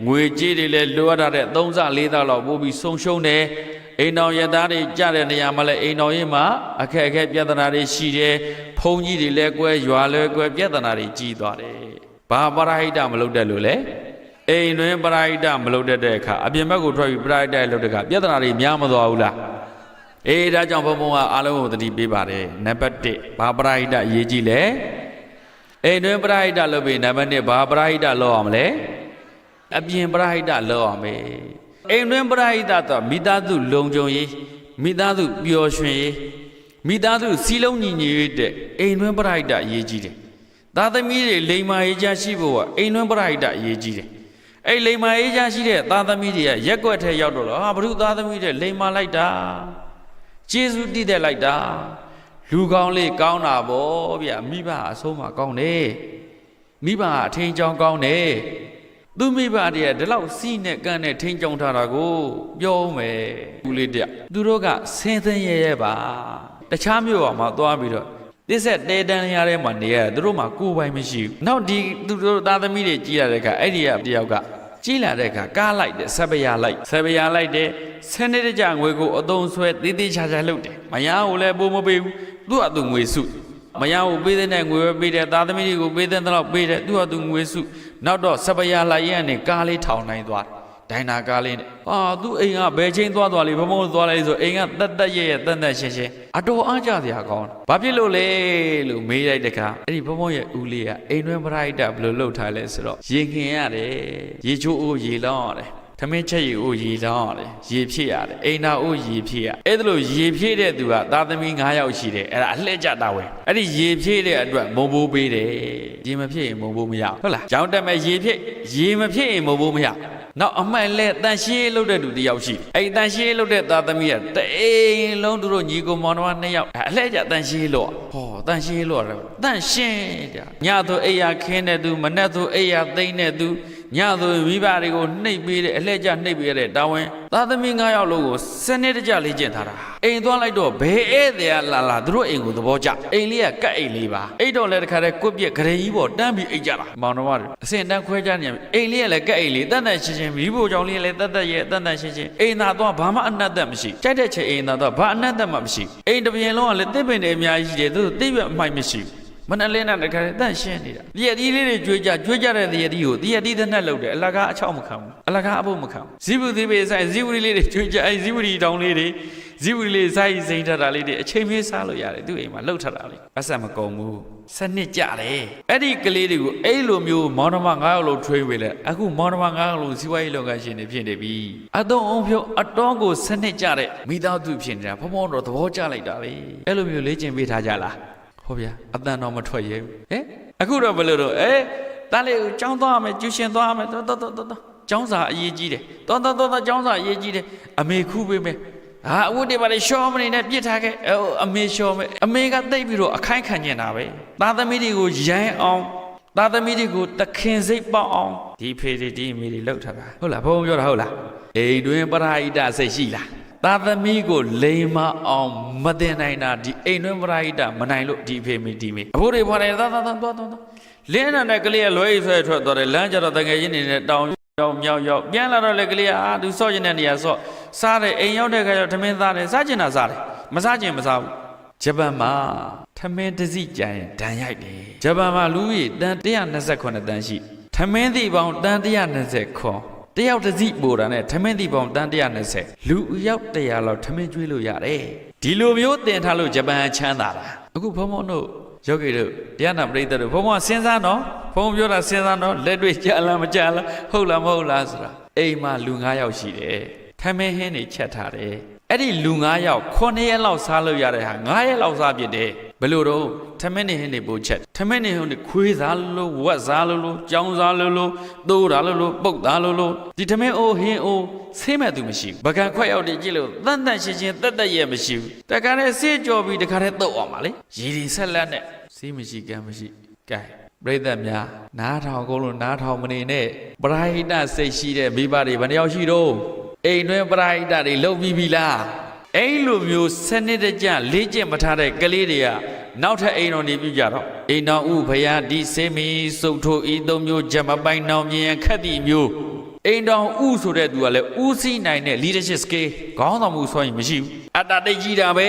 ငွေကြေးတွေလည်းလိုအပ်တဲ့3ဆ4ဆလောက်ပို့ပြီးဆုံးရှုံးတယ်အိမ်တော်ရသားတွေကြတဲ့နေရာမှာလည်းအိမ်တော်ရင်မှာအခက်အခဲပြဿနာတွေရှိတယ်ဖုံကြီးတွေလည်းကွဲရွာလည်းကွဲပြဿနာတွေကြီးသွားတယ်ဘာပရိဒတ်မလုပ်တတ်လို့လဲအိမ်တွင်ပရိဒတ်မလုပ်တတ်တဲ့အခါအပြင်ဘက်ကိုထွက်ပြီးပရိဒတ်လုပ်တဲ့အခါပြဿနာတွေများမသွားဘူးလားဒါကြောင့်ဘုံဘုံကအားလုံးကိုသတိပေးပါတယ်နံပါတ်1ဘာပရိဒတ်အရေးကြီးလဲအိမ်တွင်ပရိဒတ်လုပ်ပြီးနံပါတ်2ဘာပရိဒတ်လုပ်အောင်လဲအပြင်ပရိဒတ်လုပ်အောင်ပဲအိမ်တွင်ပရိဒတ်တော့မိသားစုလုံခြုံရေးမိသားစုပျော်ရွှင်ရေးမိသားစုစီးလုံးညီညွတ်ရေးတဲ့အိမ်တွင်ပရိဒတ်အရေးကြီးတယ်သားသမီးတွေလိမ္မာရေးချရှိဖို့ကအိမ်တွင်ပရိဒတ်အရေးကြီးတယ်အဲ့လိမ္မာရေးချရှိတဲ့သားသမီးတွေကရက်ွက်ထဲရောက်တော့ဟာဘုရုသားသမီးတွေလိမ္မာလိုက်တာကျေးဇူးတည်တဲ့လိုက်တာလူကောင်းလေးကောင်းတာဗောဗျာမိဘအဆုံးမကောင်းတယ်မိဘအထင်ကြောင်ကောင်းတယ်သူမိဘတည်းကဒီလောက်စီးနဲ့ကန်းနဲ့ထင်းကြောင်ထားတာကိုပြောမယ်ဦးလေးတက်သူတို့ကဆင်းသင်းရဲပါတခြားမျိုးမှာသွားပြီးတော့တစ်ဆက်တဲတန်းရထဲမှာနေရသူတို့မှာကိုယ်ပိုင်မရှိဘူးနောက်ဒီသူတို့သားသမီးတွေကြီးလာတဲ့အခါအဲ့ဒီကတယောက်ကကြီးလာတဲ့အခါကားလိုက်တယ်ဆက်ပရာလိုက်တယ်ဆယ်နှစ်တကြငွေကိုအသုံးဆွဲသေးသေးချာချာလုပ်တယ်မယားကိုလည်းပို့မပေးဘူးသူ့အတူငွေစုမယားကိုပေးတဲ့ငွေပဲပေးတယ်သားသမီးတွေကိုပေးတဲ့တော့ပေးတယ်သူ့အတူငွေစုနောက်တော့ဆက်ပရာလိုက်ရတဲ့ကားလေးထောင်နိုင်သွားဒိုင်နာကားလေးနဲ့သူ့အိမ်ကဘယ်ချင်းသွားလိဘမုံသွားလိုက်ဆိုအိမ်ကတက်ရဲ့တန်ရှင်းအတော်အားကြစရာကောင်းဘာဖြစ်လို့လဲလို့မေးလိုက်တဲ့အခါအဲ့ဒီဘမုံရဲ့ဦးလေးကအိမ်တွင်းပရိဒတ်ဘယ်လိုလုပ်ထားလဲဆိုတော့ရေခင်ရတယ်ရေချိုးအိုးရေလောင်းရတယ်ထမင်းချက်ရေအိုးရေလောင်းရတယ်ရေဖြည့်ရတယ်အိမ်နာအိုးရေဖြည့်ရအဲ့ဒါလို့ရေဖြည့်တဲ့သူကသားသမီး9ယောက်ရှိတယ်အဲ့ဒါအလှည့်ကြတာဝယ်အဲ့ဒီရေဖြည့်တဲ့အတွက်မုံဘိုးပေးတယ်ရေမဖြည့်ရင်မုံဘိုးမရဟုတ်လားကြောင်းတက်မဲ့ရေဖြည့်ရေမဖြည့်ရင်မုံဘိုးမရနောက်အမှန်လဲတန်ရှင်းလုပ်တဲ့သူတယောက်ရှိအဲ့တန်ရှင်းလုပ်တဲ့သားသမီးကတအိမ်လုံးသူတို့ညီကိုမောင်နှမ2ယောက်အလှည့်ကြတန်ရှင်းလို့တန်ရှင်းလို့တန်ရှင်းကြညသူအိယာခင်းတဲ့သူမနဲ့သူအိယာသိမ့်တဲ့သူ ညဆိုမိဘတွေကိုနှိပ်ပေးတဲ့အလှည့်ကျနှိပ်ပေးရတဲ့တာဝန်သားသမီး9ယောက်လုံးကိုစနစ်တကျလေ့ကျင့်ထားတာအိမ်သွားလိုက်တော့ဘယ်ဧည့်သည်လာသူတို့အိမ်ကိုသဘောကျအိမ်လေးကကတ်အိမ်လေးပါအိတ်တော့လည်းတခါတည်းကွက်ပြက်ဂရေကြီးပေါ်တန်းပြီးအိတ်ကြတာမောင်တော်မအစင်တန်းခွဲကြနေအိမ်လေးကလည်းကတ်အိမ်လေးတန်တန်ရှင်းရှင်းမိဖို့ကြောင့်လေးလည်းတတ်ရဲ့တန်တန်ရှင်းရှင်းအိမ်သာတော့ဘာမှအနှက်သက်မရှိကြိုက်တဲ့ချိန်အိမ်သာတော့ဘာအနှက်သက်မှမရှိအိမ်တစ်ပြင်လုံးကလည်းတစ်ပင်တွေအများကြီးရှိတယ်သူတို့တိတ်ပြအမိုက်မရှိမနက်လင်းနဲ့တခါတည်းတန့်ရှင်းနေတာတရတီးလေးတွေကြွေးကြတဲ့တရတီးကိုတရတီးတဲ့နဲ့လှုပ်တယ်အလကားအချောက်မခံဘူးအလကားအဖို့မခံဘူးဇီဝတိပဲဆိုင်ဇီဝတိလေးတွေကြွေးကြအဲဇီဝတိတောင်းလေးတွေဇီဝတိလေးဆိုင်စိမ့်ထတာလေးတွေအချိန်မေးစားလို့ရတယ်သူ့အိမ်မှာလှုပ်ထတာလေးအဆက်မကုန်ဘူးစနစ်ကြတယ်အဲ့ဒီကလေးတွေကိုအဲ့လိုမျိုးမောင်နှမ9ယောက်လုံးထွေးဝေးလဲအခုမောင်နှမ9ယောက်လုံးစီးပွားရေးလုပ်ငန်းရှင်တွေဖြစ်နေပြီအတုံးအောင်ဖြုတ်အတော်ကိုစနစ်ကြတဲ့မိသားစုဖြစ်နေတာဘုံဘုံတော့သဘောကျလိုက်တာလေအဲ့လိုမျိုးလေ့ကျင့်ပေးထားကြလားဟုတ်ဗျာအတန်တော့မထွက်ရဲဘူးဟဲ့အခုတော့ဘယ်လိုတော့တားလေးကိုကျောင်းသွားမယ်ကျူရှင်သွားမယ်တော်ကျောင်းစာအရေးကြီးတယ်တော်ကျောင်းစာအရေးကြီးတယ်အမေခုပေးမယ်ဟာအဝတ်တွေပါလေရှော့မနေနဲ့ပြစ်ထားခဲ့အမေရှော့မယ်အမေကတိတ်ပြီးတော့အခိုင်းခံနေတာပဲသားသမီးတွေကိုရိုင်းအောင်သားသမီးတွေကိုတခင်စိတ်ပေါက်အောင်ဒီဖေတွေဒီအမေတွေလောက်ထားတာဟုတ်လားဘုံပြောတာဟုတ်လားအိမ်တွင်ပရာဟိတစိတ်ရှိလားသားသမီးကိုလိမ်မအောင်မတင်နိုင်တာဒီအိမ်တွင်းပရာဟိတမနိုင်လို့ဒီဖေမီဒီမေအဖိုးတွေဖွာတယ်သွားလင်းတဲ့ကလေးကလွဲဆွဲထွက်သွားတယ်လမ်းကြတော့တကယ်ချင်းနေတဲ့တောင်ရောက်မြောက်ရောက်ပြန်လာတော့လေကလေးကသူစော့ကျင်တဲ့နေရာစော့စားတယ်အိမ်ရောက်တဲ့ခါကျတော့ထမင်းသားတယ်စားကျင်တာစားတယ်မစားကျင်မစားဘူးဂျပန်မှာထမင်းတစည်းကြရင်ဒဏ်ရိုက်တယ်ဂျပန်မှာလူကြီးတန်129တန်းရှိထမင်းသီးပေါင်းတန်120ခွန်တယောက်တစ်စီးပို့တာနဲ့ထမင်းသီးပေါင်းတန်120လူအယောက်100လောက်ထမင်းကျွေးလို့ရတယ်ဒီလိုမျိုးတင်ထားလို့ဂျပန်ချမ်းသာတာအခုဘုံဘုံတို့ယောဂီတို့တရားနာပရိသတ်တို့ဘုံဘုံစဉ်းစားနော်ဘုံပြောတာစဉ်းစားနော်လက်တွေ့ကြာလားမကြာလားဟုတ်လားမဟုတ်လားဆိုတာအိမ်မှာလူ9ယောက်ရှိတယ်ထမင်းဟင်းတွေချက်ထားတယ်အဲ့ဒီလူ9ယောက်9ရက်လောက်စားလို့ရတဲ့ဟာ9ရက်လောက်စားပြစ်တယ်ဘယ်လိုတော့ထမင်းနေဟင်းတွေပို့ချက်ထမင်းနေဟင်းတွေခွေးစားလို့ဝက်စားလို့ကြောင်စားလို့သိုးတာလို့ပုတ်သားလို့ဒီထမင်းအိုးဟင်းအိုးဆေးမဲ့သူမရှိဘူးပကံခွက်ရောက်တွေကြည့်လို့တန်တန်ရှင်းရှင်းတက်ရဲ့မရှိဘူးတခါနဲ့ဆေးကြော်ပြီးတခါနဲ့တုတ်အောင်ပါလေရည်ရည်ဆက်လက်နဲ့ဆေးမရှိကံမရှိကဲပရိသတ်များနားထောင်ကုန်လို့နားထောင်မနေနဲ့ပရာဟိတစိတ်ရှိတဲ့မိဘတွေဘယ်နှယောက်ရှိတော့အိမ်တွင်ပရာဟိတတွေလုံပြီးပြီလားအဲ့လိုမျိုးစနစ်တကျလေ့ကျင့်မထားတဲ့ကလေးတွေကနောက်ထပ်အိမ်တော်နေပြကြတော့အိမ်တော်ဥဖယားဒီစေမီစုတ်ထိုဤသုံးမျိုးဂျမပိုင်နောင်မြင်ခက်သည့်မျိုးအိမ်တော်ဥဆိုတဲ့သူကလည်းဥစည်းနိုင်တဲ့ leadership skill ခေါင်းဆောင်မှုစွမ်းရည်မရှိဘူးအတ္တတိတ်ကြီးတာပ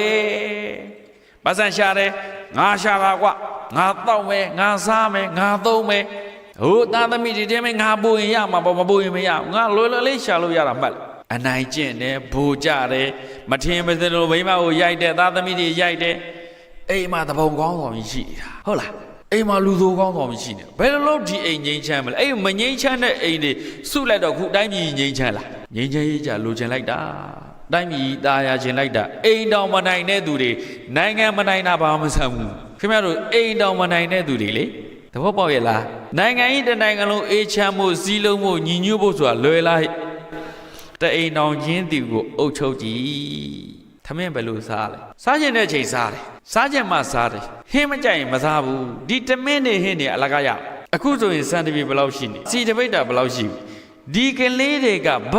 ဲပါစံရှာတယ်ငါရှာတာကွငါတောက်မယ်ငါစားမယ်ငါသုံးမယ်ဟိုသားသမီးဒီတဲမယ်ငါပို့ရင်ရမှာပေါ့မပို့ရင်မရငါလွယ်လွယ်လေးရှာလို့ရတာမှတ်အနိုင်ကျင့်တယ်ဘူကြတယ်မထင်မစလို့မိမကိုရိုက်တယ်သားသမီးတွေရိုက်တယ်အိမ်မှာတပုံကောင်းဆောင်ကြီးရှိနေတာဟုတ်လားအိမ်မှာလူသိုးကောင်းဆောင်ကြီးရှိနေဘယ်လိုလုပ်ဒီအိမ်ငိမ့်ချမ်းမလဲအဲ့မငိမ့်ချမ်းတဲ့အိမ်တွေစုလိုက်တော့ခုတိုင်းပြည်ငိမ့်ချမ်းလားငိမ့်ချမ်းရေးကြလိုချင်လိုက်တာတိုင်းပြည်သားရချင်လိုက်တာအိမ်တော်မနိုင်တဲ့သူတွေနိုင်ငံမနိုင်တာဘာမှမဆန်ဘူးခင်ဗျားတို့အိမ်တော်မနိုင်တဲ့သူတွေလေသဘောပေါက်ရဲ့လားနိုင်ငံကြီးတစ်နိုင်ငံလုံးအေးချမ်းဖို့စီးလုံးဖို့ညီညွတ်ဖို့ဆိုတာလွယ်လားတအိမ်တော်ချင်းသူကိုအုပ်ချုပ်ကြည့်ထမင်းဘယ်လိုစားလဲစားကျင်တဲ့ချိန်စားတယ်စားကျင်မှစားတယ်ဟင်းမကြိုက်ရင်မစားဘူးဒီထမင်းနေဟင်းနေအလကားရအခုဆိုရင်စံတပြေဘယ်လောက်ရှိနေစီတပိတ်တာဘယ်လောက်ရှိဒီကလေးတွေကဘာ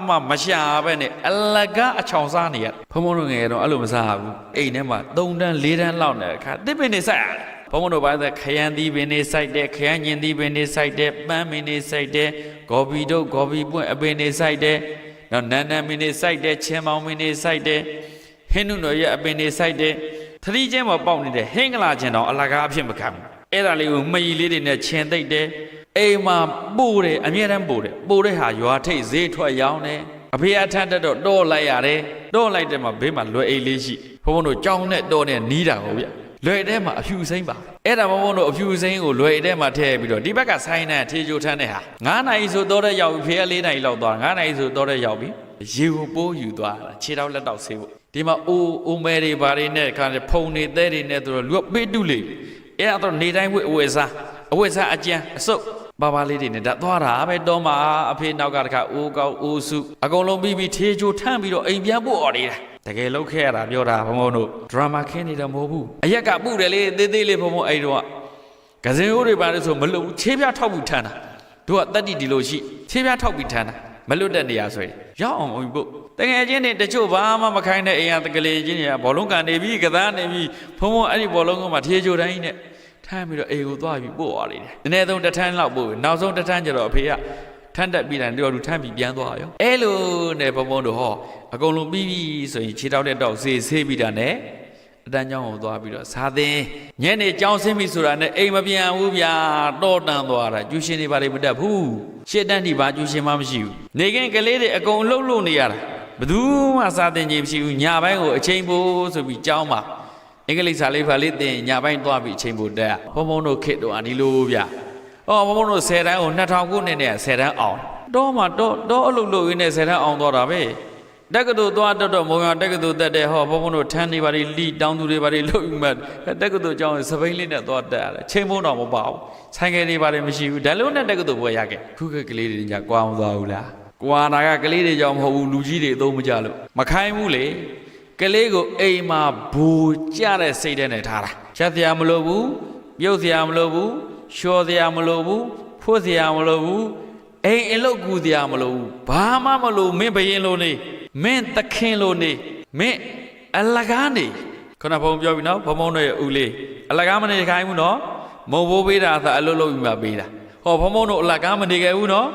မှမရှာပဲနဲ့အလကားအချောင်စားနေရဘုံဘုံတို့ငယ်တော့အဲ့လိုမစားဘူးအိမ်ထဲမှာ3တန်း4တန်းလောက်နေတဲ့အခါတစ်ပင်နေစိုက်ရတယ်ဘုံဘုံတို့ဘာလဲခရမ်းသီးပင်နေစိုက်တယ်ခရမ်းညင်သီးပင်နေစိုက်တယ်ပန်းပင်နေစိုက်တယ်ဂေါ်ဘီတို့ဂေါ်ဘီပွင့်အပင်နေစိုက်တယ်နောက်နန်းနန်းမင်းနေစိုက်တယ်ချင်းမောင်မင်းနေစိုက်တယ်ဟင်းနုတော်ရဲ့အပင်နေစိုက်တယ်သတိချင်းမှာပေါက်နေတဲ့ဟင်းကလာချင်းတော့အလကားအဖြစ်မခံဘူးအဲ့ဒါလေးကိုမကြီးလေးတွေနဲ့ခြင်သိပ်တယ်အိမ်မှာပို့တယ်အမြဲတမ်းပို့တဲ့ဟာရွာထိတ်ဈေးထွက်ရောင်းတယ်အဖေအထက်တက်တော့တော့လိုက်ရတယ်တော့လိုက်တယ်မှာဘေးမှာလွယ်အိတ်လေးရှိဘုံဘုံတို့ကြောင်းနဲ့တော့နဲ့နီးတာဟုတ်ဗျလွယ်ထဲမှာအဖြူစိမ့်ပါအဲ့ဒါဘုံဘုံတို့အဖြူစိမ့်ကိုလွယ်ထဲမှာထည့်ပြီးတော့ဒီဘက်ကဆိုင်းနဲ့ထေချိုထမ်းတဲ့ဟာ9နာရီဆိုတော့တဲ့ရောက်ပြီဖေက4နာရီလောက်သွား9နာရီဆိုတော့တဲ့ရောက်ပြီရေကိုပိုးယူသွားတာခြေထောက်လက်တောက်ဆေးဖို့ဒီမှာအိုမဲတွေဘာတွေနဲ့ခါဖုံနေသေးတွေနဲ့သူတို့လူကပေးတုလေအဲ့ဒါတော့နေတိုင်းဝိအဝတ်စားအကျန်းအစုပ်ဘာဘာလေးတွေနဲ့ဒါသွားတာပဲတော့မှအဖေနောက်ကတခါအိုးကောက်အိုးစုအကုန်လုံးပြီးထေချိုထမ်းပြီးတော့အိမ်ပြန်ပို့អော်နေတာတကယ်လောက်ခဲ့ရတာပြောတာဘုံဘုံတို့ဒရာမာခင်းနေတယ်မဟုတ်ဘူးအရက်ကပုတယ်လေသေးသေးလေးဘုံဘုံအဲ့တော့ကစင်အိုးတွေပါလို့ဆိုမလို့ချေးပြထောက်မှုထမ်းတာ တို့ကတတိဒီလိုရှိခြေပြားထောက်ပြီးထမ်းတာမလွတ်တဲ့နေရာဆိုရင်ရောက်အောင်ဝင်ဖို့တကယ်ချင်းတွေတချို့ဘာမှမခိုင်းတဲ့အိမ်ကတကလေးချင်းတွေကဘောလုံးကန်နေပြီကစားနေပြီဖုံဖုံအဲ့ဒီဘောလုံးကမှထေချိုတိုင်းနဲ့ထမ်းပြီးတော့အိမ်ကိုသွားပြီးပို့သွားလိမ့်တယ်နည်းနည်းဆုံးတစ်ထမ်းလောက်ပို့နောက်ဆုံးတစ်ထမ်းကျတော့အဖေကထမ်းတက်ပြီးတယ်တို့ထမ်းပြီးပြန်သွားရောအဲ့လိုနဲ့ဘုံဘုံတို့ဟောအကုန်လုံးပြီးပြီဆိုရင်ခြေထောက်တဲ့တော့ဆေးပြီးတာနဲ့အတန်းကျောင်းကိုသွားပြီးတော့စာသင်ညနေကျောင်းဆင်းပြီဆိုတာနဲ့အိမ်မပြန်ဘူးဗျာတော့တန်သွားတာကျူရှင်တွေဘာတွေမတက်ဘူးရှစ်တန်းဒီဘာကျူရှင်မှမရှိဘူးနေခင်ကလေးတွေအကုန်လှုပ်လို့နေရတာဘယ်သူမှစာသင်ခြင်းမရှိဘူးညပိုင်းကိုအချိန်ပိုဆိုပြီးကျောင်းမှာအင်္ဂလိပ်စာလေးဖာလေးသင်ညပိုင်းသွားပြီးအချိန်ပိုတက်ဘုံဘုံတို့ခေတ်တော့အဒီလိုဗျဘုံဘုံတို့10တန်းကို2000ခုနှစ်နဲ့10တန်းအောင်တော့မှတော့အလုပ်လုပ်ရင်းနဲ့10တန်းအောင်သွားတာပဲတက္ကသိုလ်သွားတော့မုံရတက္ကသိုလ်တက်တဲ့ဟောဘုံဘုံတို့ထမ်းနေပါလေလိတောင်းသူတွေပါလေလှုပ်ပြီးမှတက္ကသိုလ်ကျောင်းစပိန်လေးနဲ့သွားတက်ရတယ်ချိန်မုံတော့မပါဘူးဆိုင်ကယ်တွေပါလေမရှိဘူးဒါလုံးနဲ့တက္ကသိုလ်ဘွယ်ရခဲ့ခုကလေးတွေညကွာမသွားဘူးလားကွာနာကကလေးတွေကြောင့်မဟုတ်ဘူးလူကြီးတွေအသုံးမကြလို့မခိုင်းဘူးလေကလေးကိုအိမ်မှာဘူကြတဲ့စိတ်နဲ့ထားတာချက်စရာမလိုဘူးပြုတ်စရာမလိုဘူးလျှော်စရာမလိုဘူးဖို့စရာမလိုဘူးအိမ်အလုပ်ကူစရာမလိုဘူးဘာမှမလိုမင်းဘယင်လိုနေမင်းသခင်လိုနေမင်းအလကားနေခုနဘုံပြောပြီနော်ဘုံဘုံတို့ရဲ့ဦးလေးအလကားမနေခိုင်းဘူးနော်မုံဘိုးပေးတာသာအလုပ်လုပ်ပြီးမှပေးတာဟောဘုံဘုံတို့အလကားမနေခဲ့ဘူးနော်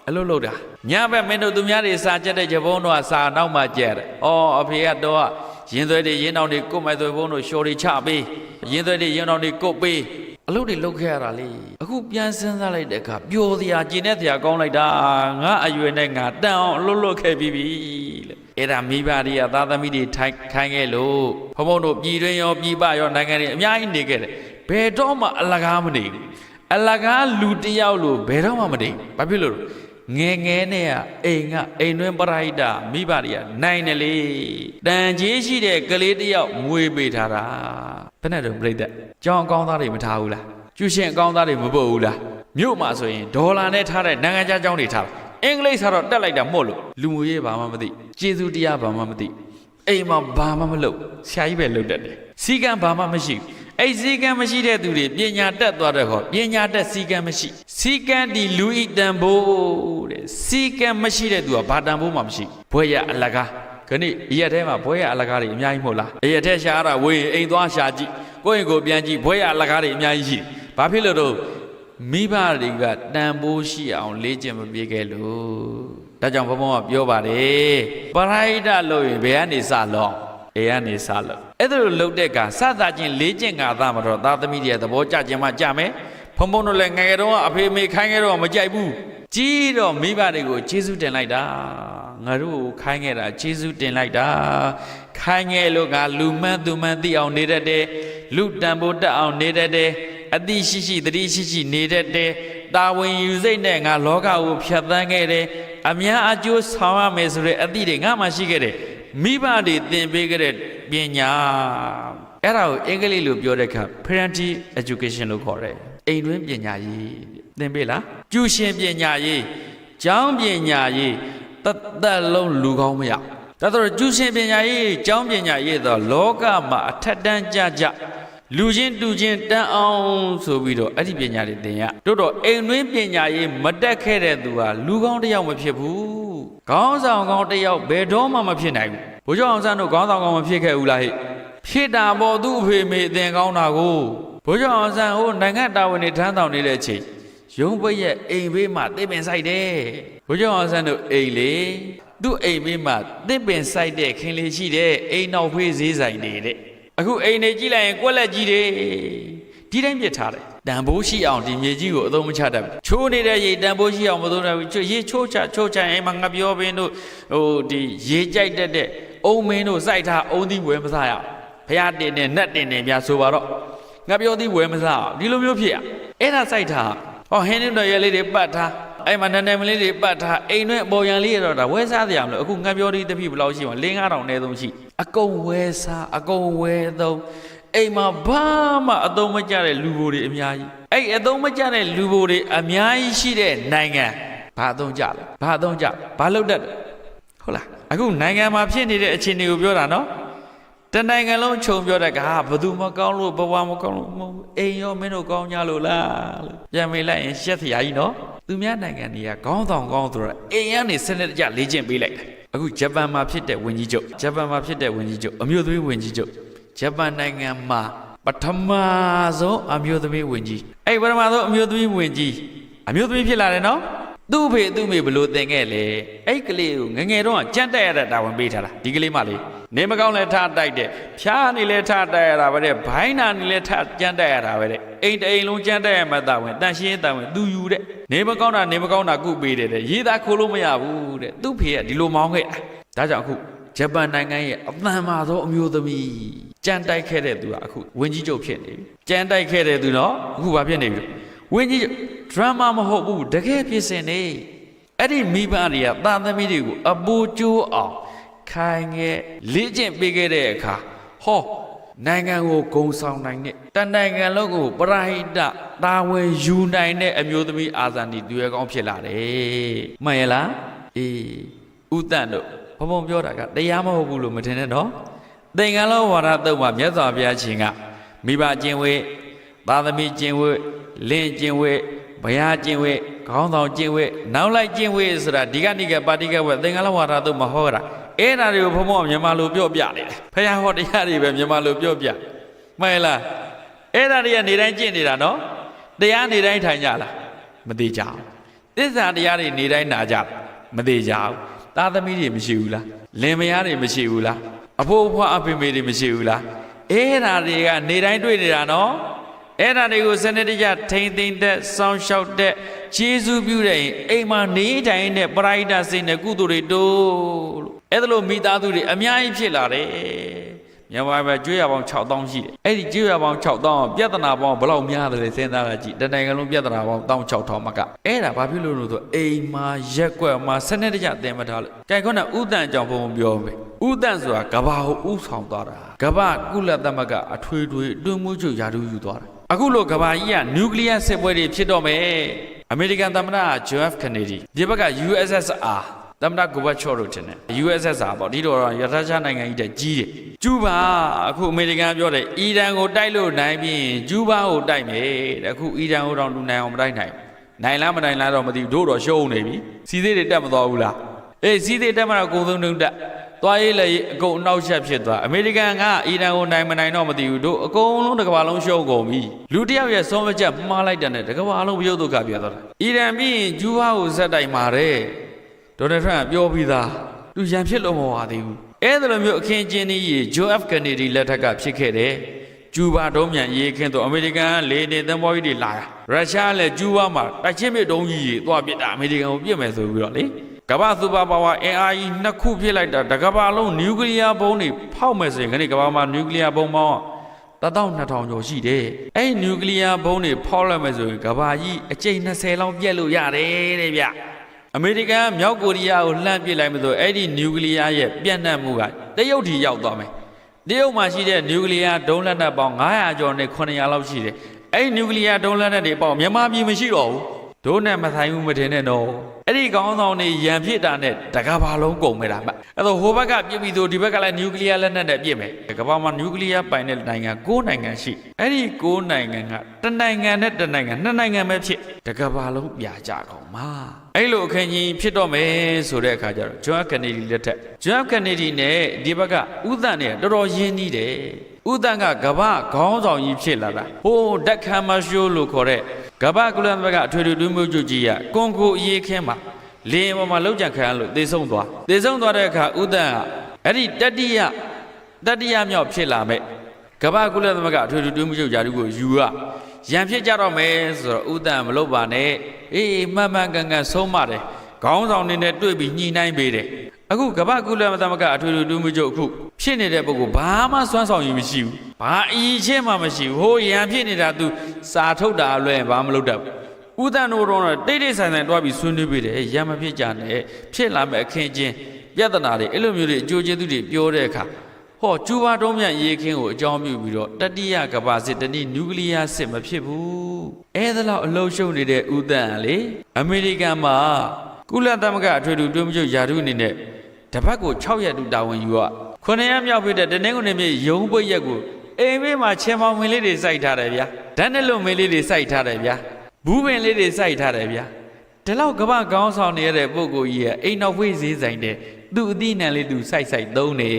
အလုပ်လုပ်တာညဘက်မင်းတို့သူများတွေစာကြက်တဲ့ဂျဘုံတို့ကစာနောက်မှကြက်တယ်။အော်အဖေကတော့ရင်သွဲတွေရင်တောင်တွေကိုမဲ့သွဲဘုံတို့လျှော်တွေချပေးရင်သွဲတွေရင်တောင်တွေကိုပေးအလုပ်တွေလုပ်ခဲ့ရတာလေအခုပြန်စဉ်းစားလိုက်တဲ့အခါပျော်စရာကျင်တဲ့စရာကောင်းလိုက်တာငါအရွယ်နဲ့ငါတန်အောင်အလုပ်လုပ်ခဲ့ပြီးပြီလေအဲ့ဒါမိဘတွေကသားသမီးတွေထိုင်ခိုင်းခဲ့လို့ဘုံဘုံတို့ပြည်တွင်းရောပြည်ပရောနိုင်ငံတွေအများကြီးနေခဲ့တယ်ဘယ်တော့မှအလကားမနေဘူးအလကားလူတယောက်လို့ဘယ်တော့မှမနေဘူးဘာဖြစ်လို့ငယ်ငယ်နဲ့အိမ်တွင်းပရိဒမိဘတွေကနိုင်တယ်လေတန်ကြီးရှိတဲ့ကလေးတယောက်မွေးပေးထားတာဘယ်နဲ့တော့ပြိတ္တကြောင်းအကောင်းသားတွေမထားဘူးလားကျူရှင်အကောင်းသားတွေမပုတ်ဘူးလားမြို့မှာဆိုရင်ဒေါ်လာနဲ့ထားတဲ့နိုင်ငံခြားကျောင်းတွေထားတာအင်္ဂလိပ်စာတော့တက်လိုက်တာမို့လို့လူမျိုးရေးဘာမှမသိကျေးဇူးတရားဘာမှမသိအိမ်မှာဘာမှမလုပ်ဆရာကြီးပဲလုပ်တတ်တယ်စီကံဘာမှမရှိဘူးအဲ့စီကံမရှိတဲ့သူတွေပညာတက်သွားတဲ့ခေါ်ပညာတက်စီကံမရှိစီကံဒီလူဤတန်ဖို့တဲ့စီကံမရှိတဲ့သူကဘာတန်ဖို့မှမရှိဘွဲရအလကားခဏရက်ထဲမှာဘွဲရအလကားတွေအများကြီးမဟုတ်လားရက်ထဲရှားတာဝေးအိမ်သွားရှာကြည့်ကိုယ့်အိမ်ကိုပြန်ကြည့်ဘွဲရအလကားတွေအများကြီးရှိဘာဖြစ်လို့တော့မိဘတွေကတန်ဖို့ရှိအောင်လေ့ကျင့်မပြေခဲ့လို့ဒါကြောင့်ဘုံဘုံကပြောပါတယ်ပရိဒလို့ရင်ဘယ်ကနေစလို့အေးကနေစလို့အဲ့ဒါလိုလှုပ်တဲ့ကစသချင်းလေးကျင့်ကသာမတော့သားသမီးတွေသဘောကျခြင်းမှကြမယ်ဖုံဖုံတို့လည်းငယ်တော့အဖေမေခိုင်းခဲ့တော့မကြိုက်ဘူးကြီးတော့မိဘတွေကိုကျေးဇူးတင်လိုက်တာငါတို့ခိုင်းခဲ့တာကျေးဇူးတင်လိုက်တာခိုင်းခဲ့လို့ကလူမှန်သူမှန်သိအောင်နေတတ်တယ်လူတန်ဖို့တက်အောင်နေတတ်တယ်အတိရှိရှိတတိရှိရှိနေတတ်တယ်တာဝန်ယူစိတ်နဲ့ငါလောကကိုဖြတ်သန်းခဲ့တယ်အများအကျိုးဆောင်ရမယ်ဆိုတဲ့အသည့်တွေငါမှရှိခဲ့တယ်မိဘတွေသင်ပေးခဲ့တဲ့ပညာအဲ့ဒါကိုအင်္ဂလိပ်လိုပြောတဲ့အခါ parental education လို့ခေါ်တယ်အိမ်တွင်းပညာရေးသင်ပေးလားကျူရှင်ပညာရေးကျောင်းပညာရေးသက်လုံးလူကောင်းမရဒါဆိုကျူရှင်ပညာရေးကျောင်းပညာရေးတော့လောကမှာအထက်တန်းကြလူချင်းတူချင်းတန်းအောင်ဆိုပြီးတော့အဲ့ဒီပညာတွေသင်ရတို့တော့အိမ်တွင်းပညာရေးမတက်ခဲ့တဲ့သူဟာလူကောင်းတစ်ယောက်မဖြစ်ဘူးခေါင်းဆောင်ကောင်းတစ်ယောက်ဘယ်တော့မှမဖြစ်နိုင်ဘူးဘိုးကျောင်းအောင်ဆန်းတို့ခေါင်းဆောင်ကောင်းမဖြစ်ခဲ့ဘူးလားဟဲ့ဖြစ်တာပေါ်သူ့အဖေမေအသင်ကောင်းတာကိုဘိုးကျောင်းအောင်ဆန်းဟိုနိုင်ငံတာဝန်တွေထမ်းဆောင်နေတဲ့အချိန်ရုံးပိတ်ရဲ့အိမ်ဘေးမှာတစ်ပင်ဆိုင်တယ်ဘိုးကျောင်းအောင်ဆန်းတို့အိမ်လေသူ့အိမ်ဘေးမှာတစ်ပင်ဆိုင်တဲ့ခင်လေးရှိတယ်အိမ်နောက်ဖေးဈေးဆိုင်နေတဲ့အခုအိမ်နေကြည့်လိုက်ရင်ကွက်လက်ကြီးတယ်ဒီတိုင်းပြစ်ထားတယ်တန်ဖိုးရှိအောင်ဒီမြေကြီးကိုအသုံးမချတတ်ဘူးချိုးနေတဲ့ရေတန်ဖိုးရှိအောင်မသုံးတတ်ဘူးရေချိုးချအိမ်မှာငါပြောပင်းတို့ဟိုဒီရေကြိုက်တဲ့အုံမင်းတို့စိုက်ထားအုံသီးဝဲမစားရဘုရားတင်နေနတ်တင်နေများဆိုပါတော့ငါပြောသီးဝဲမစားဒီလိုမျိုးဖြစ်ရအဲ့ဒါစိုက်ထားဟောဟင်းတို့ရဲလေးတွေပတ်ထားအဲ့မှာနန်းနယ်မလေးတွေပတ်ထားအိမ်နဲ့အပေါ်ရန်လေးရတော့ဒါဝဲစားကြရမလို့အခုငါပြောသီးတစ်ပြည့်ဘယ်လောက်ရှိမှာ4-5တောင်အနည်းဆုံးရှိအကုန်ဝဲစားအကုန်ဝဲသုံးအိမ်မှာဘာမှအသုံးမကျတဲ့လူဘိုတွေအများကြီးအဲ့အသုံးမကျတဲ့လူဘိုတွေအများကြီးရှိတဲ့နိုင်ငံဘာအသုံးကျလဲဘာအသုံးကျဘာလုပ်တတ်ဟုတ်လားအခုနိုင်ငံမှာဖြစ်နေတဲ့အခြေအနေကိုပြောတာနော်တနိုင်ငံလုံးခြုံပြောတဲ့ကဘယ်သူမကောင်းလို့ဘဝမကောင်းလို့မဟုတ်အိမ်ရောမင်းတို့ကောင်းကြလို့လားလို့ပြန်မေးလိုက်ရင်ရှက်စရာကြီးနော် သူများနိုင်ငံတွေကခေါင်းဆောင်ကောင်းဆိုတော့အိမ်ကနေစနစ်တကျလေ့ကျင့်ပေးလိုက်တယ်အခုဂျပန်မှာဖြစ်တဲ့ဝင်ကြီးချုပ်အမျိုးသမီးဝင်ကြီးချုပ်ဂျပန်နိုင်ငံမှာပထမဆုံးအမျိုးသမီးဝင်ကြီးအဲ့ပထမဆုံးအမျိုးသမီးဝင်ကြီးအမျိုးသမီးဖြစ်လာတယ်နော်သူ့ဖေသူ့မေဘလို့သင်ခဲ့လေအဲ့ကလေးကိုငငယ်တော့ကြမ်းတက်ရတဲ့တာဝန်ပေးထားတာဒီကလေးမလေးနေမကောင်းလဲထားတိုက်တယ်ဖြားနေလဲထားတိုက်ရတာပဲတဲ့ဘိုင်းနာနေလဲထားကြမ်းတက်ရတာပဲတဲ့အိမ်တအိမ်လုံးကြမ်းတက်ရမှတာဝန်တန်ရှင်းတာဝန်သူယူတဲ့နေမကောင်းတာကုပေးတယ်တဲ့ရေးသားခိုးလို့မရဘူးတဲ့သူ့ဖေကဒီလိုမောင်းခဲ့ဒါကြောင့်အခုဂျပန်နိုင်ငံရဲ့အသံမာသောအမျိုးသမီးကြမ်းတိုက်ခဲ့တဲ့သူကအခုဝင်ကြီးချုပ်ဖြစ်နေပြီကြမ်းတိုက်ခဲ့တဲ့သူတော့အခုဘာဖြစ်နေပြီဝင်ကြီးဒရမာမဟုတ်ဘူးတကယ်ဖြစ်စင်နေအဲ့ဒီမိဘတွေကသာသမီတွေကိုအပူကျိုးအောင်ခိုင်ငယ်လေ့ကျင့်ပေးခဲ့တဲ့အခါဟောနိုင်ငံကိုဂုံဆောင်နိုင်တဲ့တနိုင်ငံလုံးကိုပရာဟိတတာဝန်ယူနိုင်တဲ့အမျိုးသမီးအာဇာနည်သူရဲကောင်းဖြစ်လာတယ်မှန်ရလားအေးဥတန့်တို့ဘုံပြောတာကတရားမဟုတ်ဘူးလို့မထင်နဲ့နော်သင်္ကန်းလုံးဝါဒတုတ်မှာမြတ်စွာဘုရားရှင်ကမိဘကျင့်ဝတ်သာသမီကျင့်ဝတ်လင်းကျင့်ဝတ်ဘုရားကျင့်ဝတ်ခေါင်းဆောင်ကျင့်ဝတ်နောက်လိုက်ကျင့်ဝတ်ဆိုတာဒီကနိကပါတိကဝတ်သင်္ကန်းလုံးဝါဒတုတ်မှာဟောတာအဲ့ဒါတွေကိုဘုံဘုံမြန်မာလိုပြောပြနေတယ်ဖခင်ဟောတရားတွေပဲမြန်မာလိုပြောပြမှန်လားအဲ့ဒါတွေကနေတိုင်းကျင့်နေတာနော်တရားနေတိုင်းထိုင်ကြလားမသေးကြဘူးသစ္စာတရားတွေနေတိုင်းနာကြမသေးကြဘူးသားသမီးတွေမရှိဘူးလားလင်မယားတွေမရှိဘူးလားအဖိုးအဖွားအဖေမေတွေမရှိဘူးလားအဲ့ဒါတွေကနေတိုင်းတွေ့နေတာနော်အဲ့ဒါတွေကိုစနစ်တကျထိမ့်သိမ့်တဲ့စောင်းလျှောက်တဲ့ကျေးဇူးပြုတဲ့အိမ်မှာနေတိုင်းနဲ့ပရိဒတ်စိတ်နဲ့ကုသိုလ်တွေတိုးလို့အဲ့ဒါလိုမိသားစုတွေအများကြီးဖြစ်လာတယ်မြန်မာပဲကျွေးရပေါင်း6000ရှိတယ်အဲ့ဒီကျွေးရပေါင်း6000ပြဿနာပေါင်းဘယ်လောက်များတယ်လဲစဉ်းစားကြည့်တနိုင်ငံလုံးပြဿနာပေါင်း16000မကအဲ့ဒါဘာဖြစ်လို့ဆိုအိမ်မှာရက်ွက်မှာစနစ်တကျသင်မထားလို့ကြိုင်ခုနဥတန့်အကြောင်းဘုံပြောမယ်ဥတန့်ဆိုတာကဘာကိုဥဆောင်သွားတာကဘာကုလသမဂ္ဂအထွေထွေအတွင်းမှုချုပ်ယာတုယူသွားတာအခုလိုကဘာကြီးကနျူကလ িয়ার စစ်ပွဲတွေဖြစ်တော့မယ်အမေရိကန်သမ္မတဂျိုဖ်ကနေဒီဒီဘက်က USSR သမ္မတဂိုဘတ်ချော့တို့တင်တယ် USSR ပေါ့ဒီတော့ရထားချနိုင်ငံကြီးတဲ့ကြီးတယ်ကျူးဘာအခုအမေရိကန်ပြောတယ်အီရန်ကိုတိုက်လို့နိုင်ပြီးကျူးဘာကိုတိုက်မယ်တဲ့အခုအီရန်ကိုတော့လူနိုင်အောင်မတိုက်နိုင်နိုင်လားမနိုင်လားတော့မသိဘူးတို့တော့ရှုံးနေပြီစီးသေးတွေတက်မသွားဘူးလားအေးစီးသေးတက်မှတော့အကုန်ဆုံးတုံးတက်သွားရေးလေအကုန်အနောက်ချက်ဖြစ်သွားအမေရိကန်ကအီရန်ကိုနိုင်မနိုင်တော့မသိဘူးတို့အကုန်လုံးတစ်ကမ္ဘာလုံးရှုံးကုန်ပြီလူတယောက်ရဲ့ဆုံးမချက်မှားလိုက်တဲ့နဲ့တစ်ကမ္ဘာလုံးပြုတ်ဒုက္ခပြသွားတာအီရန်ပြီးရင်ကျူးဘာကိုဇက်တိုက်မှာတဲ့ဒေါ်နယ်ထရန့်ပြောပြီးသားသူရန်ဖြစ်လို့မဝသေးဘူးအဲ့ဒါလိုမျိုးအခင်းကျင်းကြီးဂျိုအဖ်ကနေဒီလက်ထက်ကဖြစ်ခဲ့တယ်ကျူးဘာတုံးမြန်ရေးခင်းတော့အမေရိကန်ကလေနေသင်္ဘောကြီးတွေလာတာရုရှားလည်းကျူးဘာမှာတိုက်ချင်းမြစ်တုံးကြီးတွေသွားပစ်တာအမေရိကန်ကိုပြစ်မယ်ဆိုပြီးတော့လေကမ္ဘာစူပါပါဝါအင်အားကြီးနှစ်ခုဖြစ်လိုက်တာတကမ္ဘာလုံးနျူကလ িয়ার ဘုံးတွေဖောက်မယ်ဆိုရင်ခဏကမ္ဘာမှာနျူကလ িয়ার ဘုံးပေါင်း12000ကျော်ရှိတယ်အဲ့နျူကလ িয়ার ဘုံးတွေဖောက်လိုက်မယ်ဆိုရင်ကမ္ဘာကြီးအကျိန်20လောက်ပြက်လို့ရတယ်တဲ့ဗျအမေရိကန်မြောက်ကိုရီးယားကိုလှမ်းပစ်လိုက်မှဆိုအဲ့ဒီနျူကလ িয়ার ရဲ့ပြန့်နှံ့မှုကတရုတ်ထိရောက်သွားမယ်တရုတ်မှာရှိတဲ့နျူကလ িয়ার ဒုံးလက်နက်ပေါင်း900ကျော်နဲ့900လောက်ရှိတယ်အဲ့ဒီနျူကလ িয়ার ဒုံးလက်နက်တွေပေါင်းမြန်မာပြည်မရှိတော့ဘူးဒုံးနဲ့မဆိုင်ဘူးမထင်နဲ့တော့အဲ့ဒီကောင်းဆောင်တွေရန်ဖြစ်တာနဲ့တကဘာလုံးကုန်မဲ့တာမှအဲ့တော့ဟိုဘက်ကပြစ်ပြီးတော့ဒီဘက်ကလည်းနျူကလ িয়ার လက်နက်နဲ့ပြစ်မယ်ကဘာမှာနျူကလ িয়ার ပိုင်တဲ့နိုင်ငံ9နိုင်ငံရှိအဲ့ဒီ9နိုင်ငံကတစ်နိုင်ငံနဲ့တစ်နိုင်ငံနှစ်နိုင်ငံပဲဖြစ်တကဘာလုံးပြကြကုန်မှာအဲ့လိုအခင်းကြီးဖြစ်တော့မယ်ဆိုတဲ့အခါကျတော့ဂျွန်ကနေဒီလက်ထက်ဂျွန်ကနေဒီနဲ့ဒီဘက်ကဥသန့်နဲ့တော်တော်ရင်းနှီးတယ်ဥသန့်ကကဘာခေါင်းဆောင်ကြီးဖြစ်လာတာဟိုဒက်ခမ်မရှိုးလို့ခေါ်တဲ့ကဘာကုလသမဂ္ဂအထွေထွေတွင်းမှုချုပ်ကြီးကကွန်ကိုအရေးခင်းမှာလင်းပေါ်မှာလောက်ကြံခံရလို့သေဆုံးသွားတဲ့အခါဥသန့်ကအဲ့ဒီတတိယမြောက်ဖြစ်လာမဲ့ကဘာကုလသမဂ္ဂအထွေထွေတွင်းမှုချုပ်ယာတုကိုယူရရန်ဖြစ်ကြတော့မယ်ဆိုတော့ဥသန့်မလုပ်ပါနဲ့အေးမှန်မှန်ကန်ကန်ဆုံးမတယ်ခေါင်းဆောင်နေနဲ့တွေ့ပြီးညှိနှိုင်းပေးတယ်အခုကဘာကုလသမဂ္ဂအထွေထွေတွင်းမှုချုပ်အခုဖြစ်နေတဲ့ပုဂ္ဂိုလ်ဘာမှစွမ်းဆောင်ရည်မရှိဘူးဘာအရင်ချင်းမှမရှိဘူးဟိုရန်ဖြစ်နေတာ तू စာထုတ်တာအလွဲဘာမလုပ်တတ်ဘူးဥဒ္ဒနိုတော့တိတ်ဆိုင်တွားပြီးဆွေးနွေးပေးတယ်ရန်မဖြစ်ကြနဲ့ဖြစ်လာမဲ့အခင်းချင်းပြဿနာတွေအဲ့လိုမျိုးတွေအကျိုးကျေးဇူးတွေပြောတဲ့အခါဟောကျူဘာတုံးမြန်ရေးခင်းကိုအကြောင်းပြုပြီးတော့တတိယကမ္ဘာစစ်တနည်းနျူကလ িয়ার စစ်မဖြစ်ဘူးအဲ့ဒါလောက်အလုံးရှုံနေတဲ့ဥဒ္ဒန်လေအမေရိကန်မှာကုလသမဂ္ဂအထွေထွေတွင်းမှုချုပ်ယာတုအနေနဲ့တပတ်ကို6ရက်တူတာဝန်ယူရ9ရက်မြောက်ဖြစ်တဲ့တနင်္ဂနွေနေ့ရုံးပွက်ရက်ကိုအိမ်ဘေးမှာချင်မောင်မင်းလေးတွေစိုက်ထားတယ်ဗျာဓာတ်နဲ့လုံမင်းလေးတွေစိုက်ထားတယ်ဗျာဘူးပင်လေးတွေစိုက်ထားတယ်ဗျာ ဒီလောက်ကမ္ဘာခေါင်းဆောင်နေရတဲ့ပုဂ္ဂိုလ်ကြီးကအိမ်နောက်ဖွေးဈေးဆိုင်တဲ့သူ့အသီးနှံလေးသူစိုက်သုံးနေ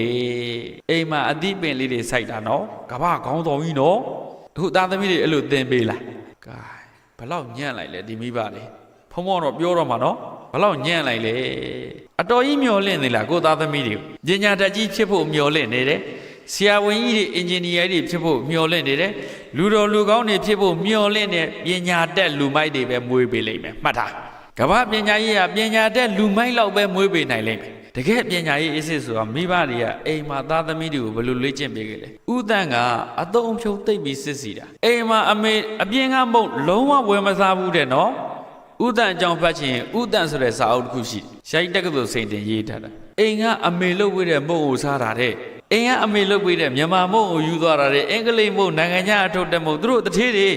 အိမ်မှာအသီးပင်လေးတွေစိုက်တာနော်ကမ္ဘာခေါင်းဆောင်ကြီးနော်အခုသားသမီးတွေအဲ့လိုသင်ပေးလားကဲဘလောက်ညံ့လိုက်လဲဒီမိဘလေးဖုံဖုံတော့ပြောတော့မှာနော်ဘလောက်ညံ့လိုက်လဲအတော်ကြီးမျောလင့်နေလားကိုသားသမီးတွေပညာတတ်ကြီးဖြစ်ဖို့မျောလင့်နေတယ်ဆရာဝန်ကြီးတွေအင်ဂျင်နီယာတွေဖြစ်ဖို့မျှော်လင့်နေတယ်လူတော်လူကောင်းတွေဖြစ်ဖို့မျှော်လင့်နေပညာတတ်လူမိုက်တွေပဲမွေးပေးလိမ့်မယ်မှတ်ထားကမ္ဘာပညာရေးကပညာတတ်လူမိုက်လောက်ပဲမွေးပေးနိုင်လိမ့်မယ်တကယ်ပညာရေးအစစ်ဆိုတာမိဘတွေကအိမ်မှာသားသမီးတွေကိုဘယ်လိုလေ့ကျင့်ပေးခဲ့လဲဥတန့်ကအသုံးဖြုံသိပ်ပြီးစစ်စီတာအိမ်မှာအမေအပြင်ကမုတ်လုံးဝဝယ်မစားဘူးတဲ့နော်ဥတန့်အကြောင်းဖတ်ချင်ဥတန့်ဆိုတဲ့စာအုပ်တစ်ခုရှိရှိုင်းတက္ကသိုလ်စိန်တင်ရေးထားတာအိမ်ကအမေလုပ်ဝေးတဲ့မုတ်ကိုစားတာတဲ့အိမ်ကအမေလုပ်ပေးတဲ့မြန်မာမုံကိုယူသွားတာတဲ့အင်္ဂလိပ်မုံနိုင်ငံခြားအထုတ်တဲ့မုံသူတို့တထေးတွေ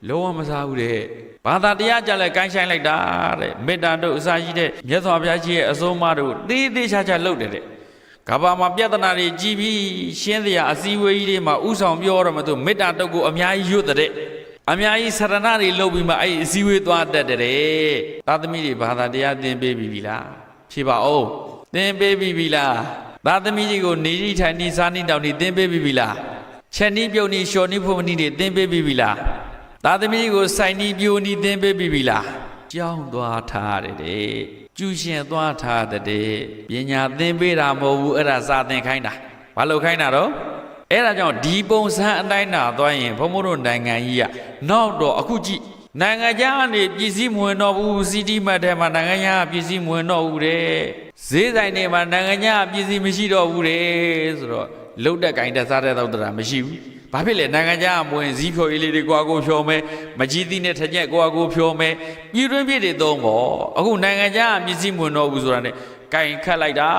လုံးဝမစားဘူးတဲ့ဘာသာတရားကြလဲကိုင်းဆိုင်လိုက်တာတဲ့မေတ္တာတို့အစာရှိတဲ့မြတ်စွာဘုရားကြီးရဲ့အဆုံးအမတို့သေးသေးချာချာလုပ်တယ်တဲ့ကဘာမှာပြဿနာတွေကြီးပြီးရှင်းစရာအစည်းအဝေးကြီးတွေမှာဥဆောင်ပြောတော့မှသူမေတ္တာတုတ်ကိုအများကြီးရွတ်တဲ့အများကြီးဆရဏတွေလုပ်ပြီးမှအဲ့ဒီအစည်းအဝေးသွားတတ်တဲ့သာသမီတွေဘာသာတရားသင်ပေးပြီလားဖြေပါဦးသင်ပေးပြီလားသားသမီးကြီးကိုနေရီထိုင်နေစားနေတောင်နေသင်ပေးပြီလားချက်နီးပြုံနီလျှော်နီးဖို့မနီးတွေသင်ပေးပြီလားသားသမီးကြီးကိုစိုင်နီးပြိုနီးသင်ပေးပြီလားကြောင်းသွားထားတယ်တဲ့ကျူရှင်သွားထားတဲ့ပညာသင်ပေးတာမဟုတ်ဘူးအဲ့ဒါစာသင်ခိုင်းတာဘာလို့ခိုင်းတာတော့အဲ့ဒါကြောင့်ဒီပုံစံအတိုင်းနာသွားရင်ဘုံဘုံတို့နိုင်ငံကြီးကနောက်တော့အခုကြည့်နိုင်ငံခြားကနေပြည်စည်းမဝင်တော့ဘူးစီတီမတ်ထဲမှာနိုင်ငံခြားပြည်စည်းမဝင်တော့ဘူးတဲ့ဈေးဆိုင်တွေမှာနိုင်ငံခြားပြည်စည်းမရှိတော့ဘူးတဲ့ဆိုတော့လုတ်တဲ့ဂိုင်းတဲ့စားတဲ့တော့တာမရှိဘူးဘာဖြစ်လဲနိုင်ငံခြားမဝင်ဇီးဖြော်ရည်လေးတွေကိုကိုဖြော်မယ်မကြီးသီးနဲ့ထကြက်ကိုဖြော်မယ်ပြည်တွင်းပြည်တွေသုံးပေါ့အခုနိုင်ငံခြားပြည်စည်းမဝင်တော့ဘူးဆိုတာနဲ့ဂိုင်းခတ်လိုက်တာ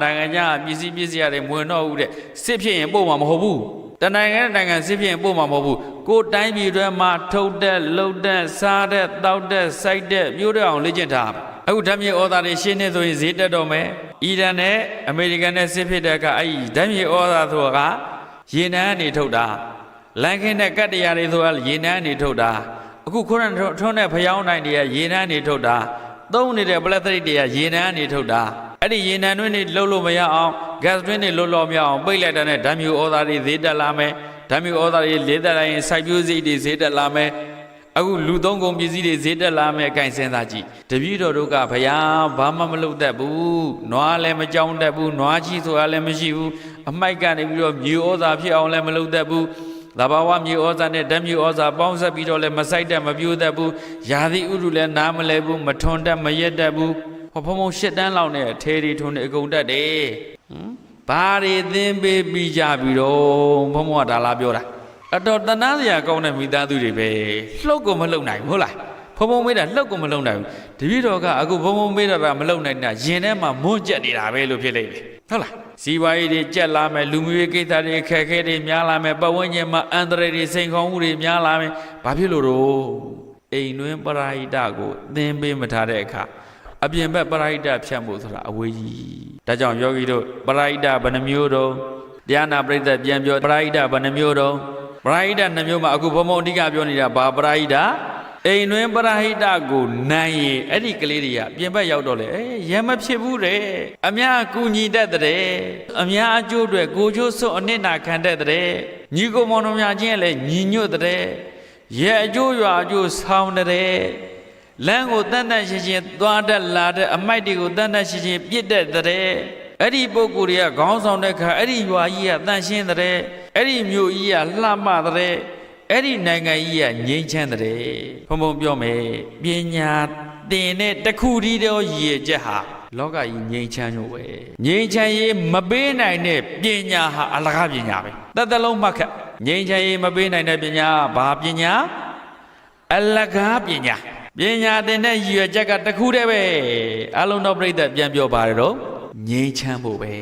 နိုင်ငံခြားပြည်စည်းရတယ်မဝင်တော့ဘူးတဲ့စစ်ဖြစ်ရင်ပို့မှာမဟုတ်ဘူးတနိုင်ငံစစ်ဖြစ်ရင်ပို့မှာမဟုတ်ဘူးကိုတိုင်းပြည်တွေမှာထုတ်တဲ့လှုပ်တဲ့စားတဲ့တောက်တဲ့စိုက်တဲ့ပြိုးတဲ့အောင်လေ့ကျင့်ထားအခုဓာတ်မြေဩဇာတွေရှင်းနေဆိုရင်ဈေးတက်တော့မယ်အီရန်နဲ့အမေရိကန်နဲ့စစ်ဖြစ်တဲ့အခါအဲ့ဒီဓာတ်မြေဩဇာဆိုတာကရေနံကနေထုတ်တာလန်ခင်းတဲ့ကတ်တရားတွေဆိုတာရေနံကနေထုတ်တာအခုခုနထုံးတဲ့ဖျောင်းတိုင်းတွေကရေနံကနေထုတ်တာသုံးနေတဲ့ပလက်စတစ်တွေကရေနံကနေထုတ်တာအဲ့ဒီရေနံတွင်းတွေလှုပ်လို့မရအောင်ဂတ်တွင်းတွေလှုပ်လို့မရအောင်ပိတ်လိုက်တဲ့ဓာတ်မြေဩဇာတွေဈေးတက်လာမယ်ဓာတ်မြေဩဇာတွေလေးတက်လာရင်စိုက်ပျိုးစိတ်တွေဈေးတက်လာမယ်အခုလူသုံးကုန်ပစ္စည်းတွေဈေးတက်လာမယ်အကန့်စဉ်းစားကြည့်တပည့်တော်တို့ကဘုရားဘာမှမလုပ်တတ်ဘူးနွားလည်းမကြောက်တတ်ဘူးနွားကြီးဆိုတာလည်းမရှိဘူးအမိုက်ကနေပြီးတော့မြေဩဇာဖြစ်အောင်လည်းမလုပ်တတ်ဘူးသဘာဝမြေဩဇာနဲ့ဓာတ်မြေဩဇာပေါင်းစပ်ပြီးတော့လည်းမစိုက်တတ်မပြိုးတတ်ဘူးယာတိဥဒုလည်းနားမလဲဘူးမထွန်တတ်မရက်တတ်ဘူးဖုံဖုံ၈တန်းလောက်နဲ့ထဲတွေထွန်နေအကုန်တတ်တယ်ဘာတွေသင်ပေးပြီးကြပြီတော့ဖုံဖုံကဒါလားပြောတာအတော်တနာစရာကောင်းတဲ့မိသားစုတွေပဲလှုပ်ကိုမလှုပ်နိုင်ဘူးဟုတ်လားဖုံဖုံမေးတာလှုပ်ကိုမလှုပ်နိုင်ဘူးတပည့်တော်ကအခုဖုံဖုံမေးတာမလှုပ်နိုင်တာရင်ထဲမှာမွန်းကျက်နေတာပဲလို့ဖြစ်လိမ့်မယ်ဟုတ်လားစီးပွားရေးတွေကြက်လာမယ်လူမျိုးရေးကိစ္စတွေခက်ခဲတွေများလာမယ်ပတ်ဝန်းကျင်မှာအန္တရာယ်တွေစိန်ခေါ်မှုတွေများလာမယ်ဘာဖြစ်လို့တော့အိမ်တွင်းပရာဟိတကိုသင်ပေးမထားတဲ့အခါအပြင်ဘက်ပရာဟိတဖြတ်ဖို့ဆိုတာအဝေးကြီးဒါကြောင့်ယောဂီတို့ပရာဟိတဘယ်နှမျိုးတော့တရားနာပရိသတ်ပြန်ပြောပရာဟိတဘယ်နှမျိုးတော့ပရာဟိတနှမျိုးမှာအခုဘုံဘုံအဓိကပြောနေတာဘာပရာဟိတအိမ်တွင်ပရာဟိတကိုနိုင်ရင်အဲ့ဒီကလေးတွေကပြင်ဘက်ရောက်တော့လေရံမဖြစ်ဘူးတဲ့အများကူညီတတ်တဲ့အများအကျိုးတွေကိုချိုးစွန့်အနစ်နာခံတတ်တဲ့ညီကိုမောင်နှမများချင်းလည်းညီညွတ်တဲ့ရဲ့အကျိုးရွာအကျိုးဆောင်တဲ့လမ်းကိုတန်တန်ရှင်းရှင်းသွားတတ်လာတဲ့အမိုက်တွေကိုတန်တန်ရှင်းရှင်းပြစ်တတ်တဲ့အဲ့ဒီပုဂ္ဂိုလ်တွေကခေါင်းဆောင်တဲ့ခါအဲ့ဒီရွာကြီးကတန်ရှင်းတဲ့အဲ့ဒီမြို့ကြီးကလှမတဲ့အဲ့ဒီနိုင်ငံကြီးကငြိမ်းချမ်းတဲ့ဘုံဘုံပြောမယ်ပညာသင်တဲ့တခုတည်းသောရည်ချက်ဟာလောကကြီးငြိမ်းချမ်းလို့ပဲငြိမ်းချမ်းရေးမပေးနိုင်တဲ့ပညာဟာအလကားပညာပဲတသက်လုံးမှတ်ခတ်ငြိမ်းချမ်းရေးမပေးနိုင်တဲ့ပညာဘာပညာအလကားပညာပညာသင်တဲ့ရည်ချက်ကတခုတည်းပဲအလုံးတော်ပြိဿပြန်ပြောပါတယ်တော့ငြိမ်းချမ်းဖို့ပဲ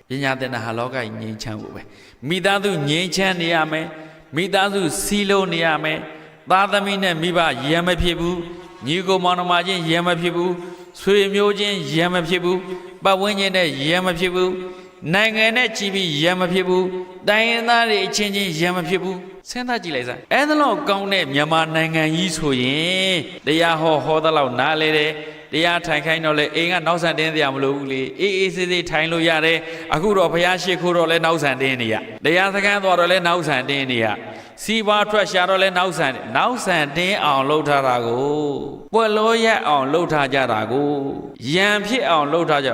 ပညာသင်တာဟာလောကကြီးငြိမ်းချမ်းဖို့ပဲမိသားစုငြိမ်းချမ်းနေရမယ်မိသားစုစီလုံးနေရမယ်သားသမီးနဲ့မိဘရံမဖြစ်ဘူးညီကိုမောင်နှမချင်းရံမဖြစ်ဘူးဆွေမျိုးချင်းရံမဖြစ်ဘူးပတ်ဝန်းကျင်နဲ့ရံမဖြစ်ဘူး နိုင်ငံနဲ့ကြည်ပြီးရံမဖြစ်ဘူးတိုင်းရင်းသားတွေအချင်းချင်းရံမဖြစ်ဘူးစဉ်းစားကြည့်လိုက်စမ်းအဲ့ဒါလောက်ကောင်းတဲ့မြန်မာနိုင်ငံကြီးဆိုရင်တရားဟောသလောက်နားလေတယ်တရားထိုင်ခိုင်းတော့လေအိမ်ကနောက်ဆန်တင်းတရားမလို့ဘူးလေအေးအေးဆေးဆေးထိုင်လို့ရတယ်အခုတော့ဘုရားရှိခိုးတော့လဲနောက်ဆန်တင်းနေရတရားစခန်းသွားတော့လဲနောက်ဆန်တင်းနေရစီးပွားထွက်ရှာတော့လဲနောက်ဆန်တင်းအောင်လှုပ်ထားတာကိုပွက်လို့ရက်အောင်လှုပ်ထားကြတာကိုရံဖြစ်အောင်လှုပ်ထားကြ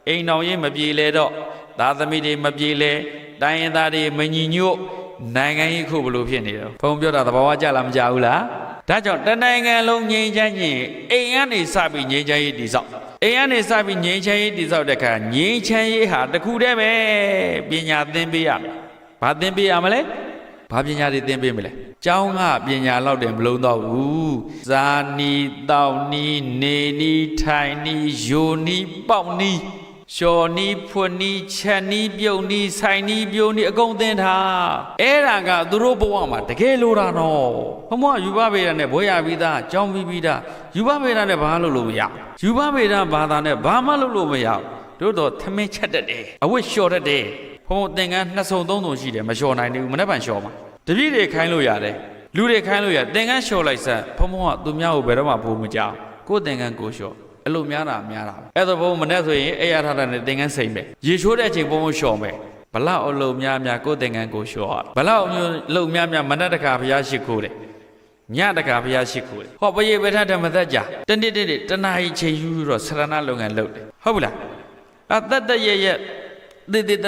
အိမ်တော်ရင်မပြေလေတော့သားသမီးတွေမပြေလေတိုင်းရင်းသားတွေမညီညွတ်နိုင်ငံကြီးခုဘလို့ဖြစ်နေတော့ဘုံပြောတာသဘာဝကြလားမကြဘူးလားဒါကြောင့်တနိုင်ငံလုံးငြိမ်းချမ်းရင်အိမ်ကနေစပြီးငြိမ်းချမ်းရေးတည်ဆောက်အိမ်ကနေစပြီးငြိမ်းချမ်းရေးတည်ဆောက်တဲ့အခါငြိမ်းချမ်းရေးဟာတခုတည်းပဲပညာသင်ပေးရမယ်ဘာသင်ပေးရမလဲဘာပညာတွေသင်ပေးမလဲကျောင်းကပညာလောက်တယ်မလုံးတော့ဘူးဇာနီတောက်နီနေနီထိုင်နီယိုနီပေါက်နီလျှော်နီးဖွနီးချက်နီးပြုတ်နီးဆိုင်နီးပြုံးနီးအကုန်သင်ထားအဲ့ဒါကသူတို့ဘဝမှာတကယ်လိုတာနော်ဘုံမယူဘဗေဒနဲ့ဘွဲရပြီးသားကြောင်းပြီးသားယူဘဗေဒနဲ့ဘာလုပ်လို့မရယူဘဗေဒဘာသာနဲ့ဘာမှလုပ်လို့မရတို့တော့သမင်းချက်တတ်တယ်အဝတ်လျှော်တတ်တယ်ဘုံသင်္ကန်း2စုံ3စုံရှိတယ်မလျှော်နိုင်ဘူးမနေ့ကလျှော်မှာတပည့်တွေခိုင်းလို့ရတယ်လူတွေခိုင်းလို့ရသင်္ကန်းလျှော်လိုက်စမ်းဘုံကသူများကိုဘယ်တော့မှဘိုးမကြောက်ကိုယ်သင်္ကန်းကိုလျှော်အဲ့လိုများတာအဲ့တော့ဘုံမနဲ့ဆိုရင်အဲ့ရထားတဲ့သင်္ကန်းစိမ့်ပဲရေချိုးတဲ့အချိန်ဘုံလျှော်မယ်ဘလောက်အလုံးများကိုယ်သင်္ကန်းကိုလျှော်ဘလောက်အလုံးများမနဲ့တခါဘုရားရှိခိုးတယ်ညတခါဘုရားရှိခိုးတယ်ဟောပရိပဋ္ဌဓမ္မသက်ကြာတနာရီချိန်ယူတော့ဆရဏလုပ်ငန်းလုပ်တယ်ဟုတ်ဘူးလားအတတရဲ့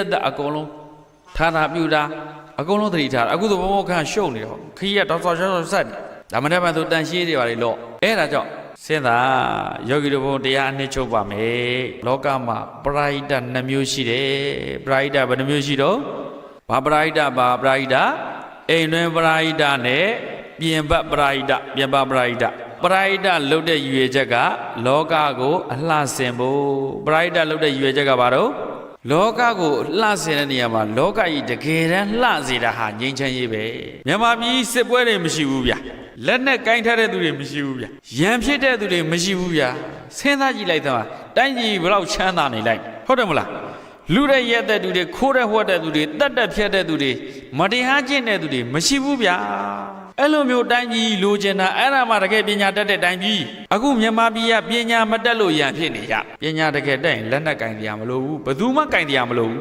တအကုန်လုံးဌာနပြူတာအကုန်လုံးသတိထားအခုဆိုဘုံခန့်ရှုပ်နေတော့ခီးရတော့ဆော့ဆက်ဒါမှမဟုတ်သူတန်ရှင်းတွေပါလေလို့အဲ့ဒါကြောင့်စဉ်းစားယောဂီတို့ဘုံတရားအနှစ်ချုပ်ပါမယ်လောကမှာပရာဟိတ2မျိုးရှိတယ်ပရာဟိတဘယ်နှမျိုးရှိတော့ဘာပရာဟိတအိမ်တွင်ပရာဟိတနဲ့ပြင်ပပရာဟိတပြင်ပပရာဟိတပရာဟိတလုပ်တဲ့ရည်ရွယ်ချက်ကလောကကိုအလှဆင်ဖို့ပရာဟိတလုပ်တဲ့ရည်ရွယ်ချက်ကဘာတော့လောကကိုလှဆင်တဲ့နေရာမှာလောကကြီးတကယ်တမ်းလှစေတာဟာငြိမ်းချမ်းရေးပဲမြန်မာပြည်စစ်ပွဲတွေမရှိဘူးဗျာလက်နဲ့ကိုင်းထားတဲ့သူတွေမရှိဘူးဗျာရံဖြစ်တဲ့သူတွေမရှိဘူးဗျာစဉ်းစားကြည့်လိုက်တော့တိုင်းပြည်ဘလောက်ချမ်းသာနေလိုက်ဟုတ်တယ်မလားလူတဲ့ရက်တဲ့သူတွေခိုးတဲ့ဟွက်တဲ့သူတွေတတ်တဲ့ဖြတ်တဲ့သူတွေမတရားကျင့်တဲ့သူတွေမရှိဘူးဗျာအဲ့လိုမျိုးတိုင်းပြည်လိုချင်တာအဲ့ဒါမှတကယ်ပညာတတ်တဲ့တိုင်းပြည်အခုမြန်မာပြည်ကပညာမတတ်လို့ရံဖြစ်နေရပညာတကယ်တက်ရင်လက်နဲ့ကိုင်းတရားမလို့ဘူးဘယ်သူမှကိုင်းတရားမလို့ဘူ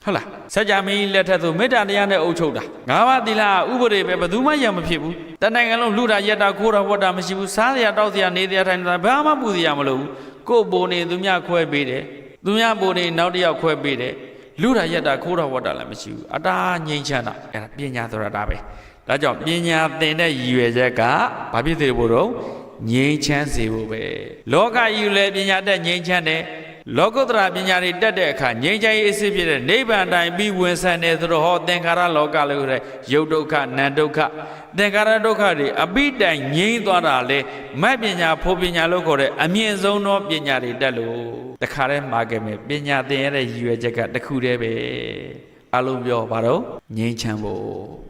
းဟုတ်လားစัจ जा မင်းလက်ထက်ဆိုမေတ္တာတရားနဲ့အုပ်ချုပ်တာ၅ပါးသီလဥပဒေပဲဘယ်သူမှရံမဖြစ်ဘူးတနိုင်ငံလုံးလူတာရက်တာခိုးတာဝတ်တာမရှိဘူးစားစရာတောက်စရာနေစရာထိုင်တာဘာမှပူစရာမလိုဘူးကို့ဘိုးနေသူများခွဲပေးတယ်သူများဘိုးနေနောက်တစ်ယောက်ခွဲပေးတယ်လူတာရက်တာခိုးတာဝတ်တာလည်းမရှိဘူးအတားငြိမ်းချမ်းတာအဲ့ဒါပညာဆိုတာဒါပဲဒါကြောင့်ပညာသင်တဲ့ရည်ရွယ်ချက်ကဘာဖြစ်စေဖို့တော့ငြိမ်းချမ်းစေဖို့ပဲလောကကြီးလည်းပညာတတ်ငြိမ်းချမ်းတယ်လောကုတ္တရာပညာတွေတက်တဲ့အခါငြိမ်းချမ်းရေးအစစ်ဖြစ်တဲ့နိဗ္ဗာန်တိုင်ပြီးဝင်ဆန်တယ်ဆိုတော့ဟောသင်္ခါရလောကလို့ခေါ်တဲ့ယုတ်ဒုက္ခနံဒုက္ခသင်္ခါရဒုက္ခတွေအပိတိုင်ငြိမ်းသွားတာလေမတ်ပညာဖို့ပညာလို့ခေါ်တဲ့အမြင့်ဆုံးသောပညာတွေတက်လို့တခါတည်းမှာခဲ့မယ်ပညာသင်ရတဲ့ရည်ရွယ်ချက်ကတခုတည်းပဲအလုံးပြောပါတော့ငြိမ်းချမ်းဖို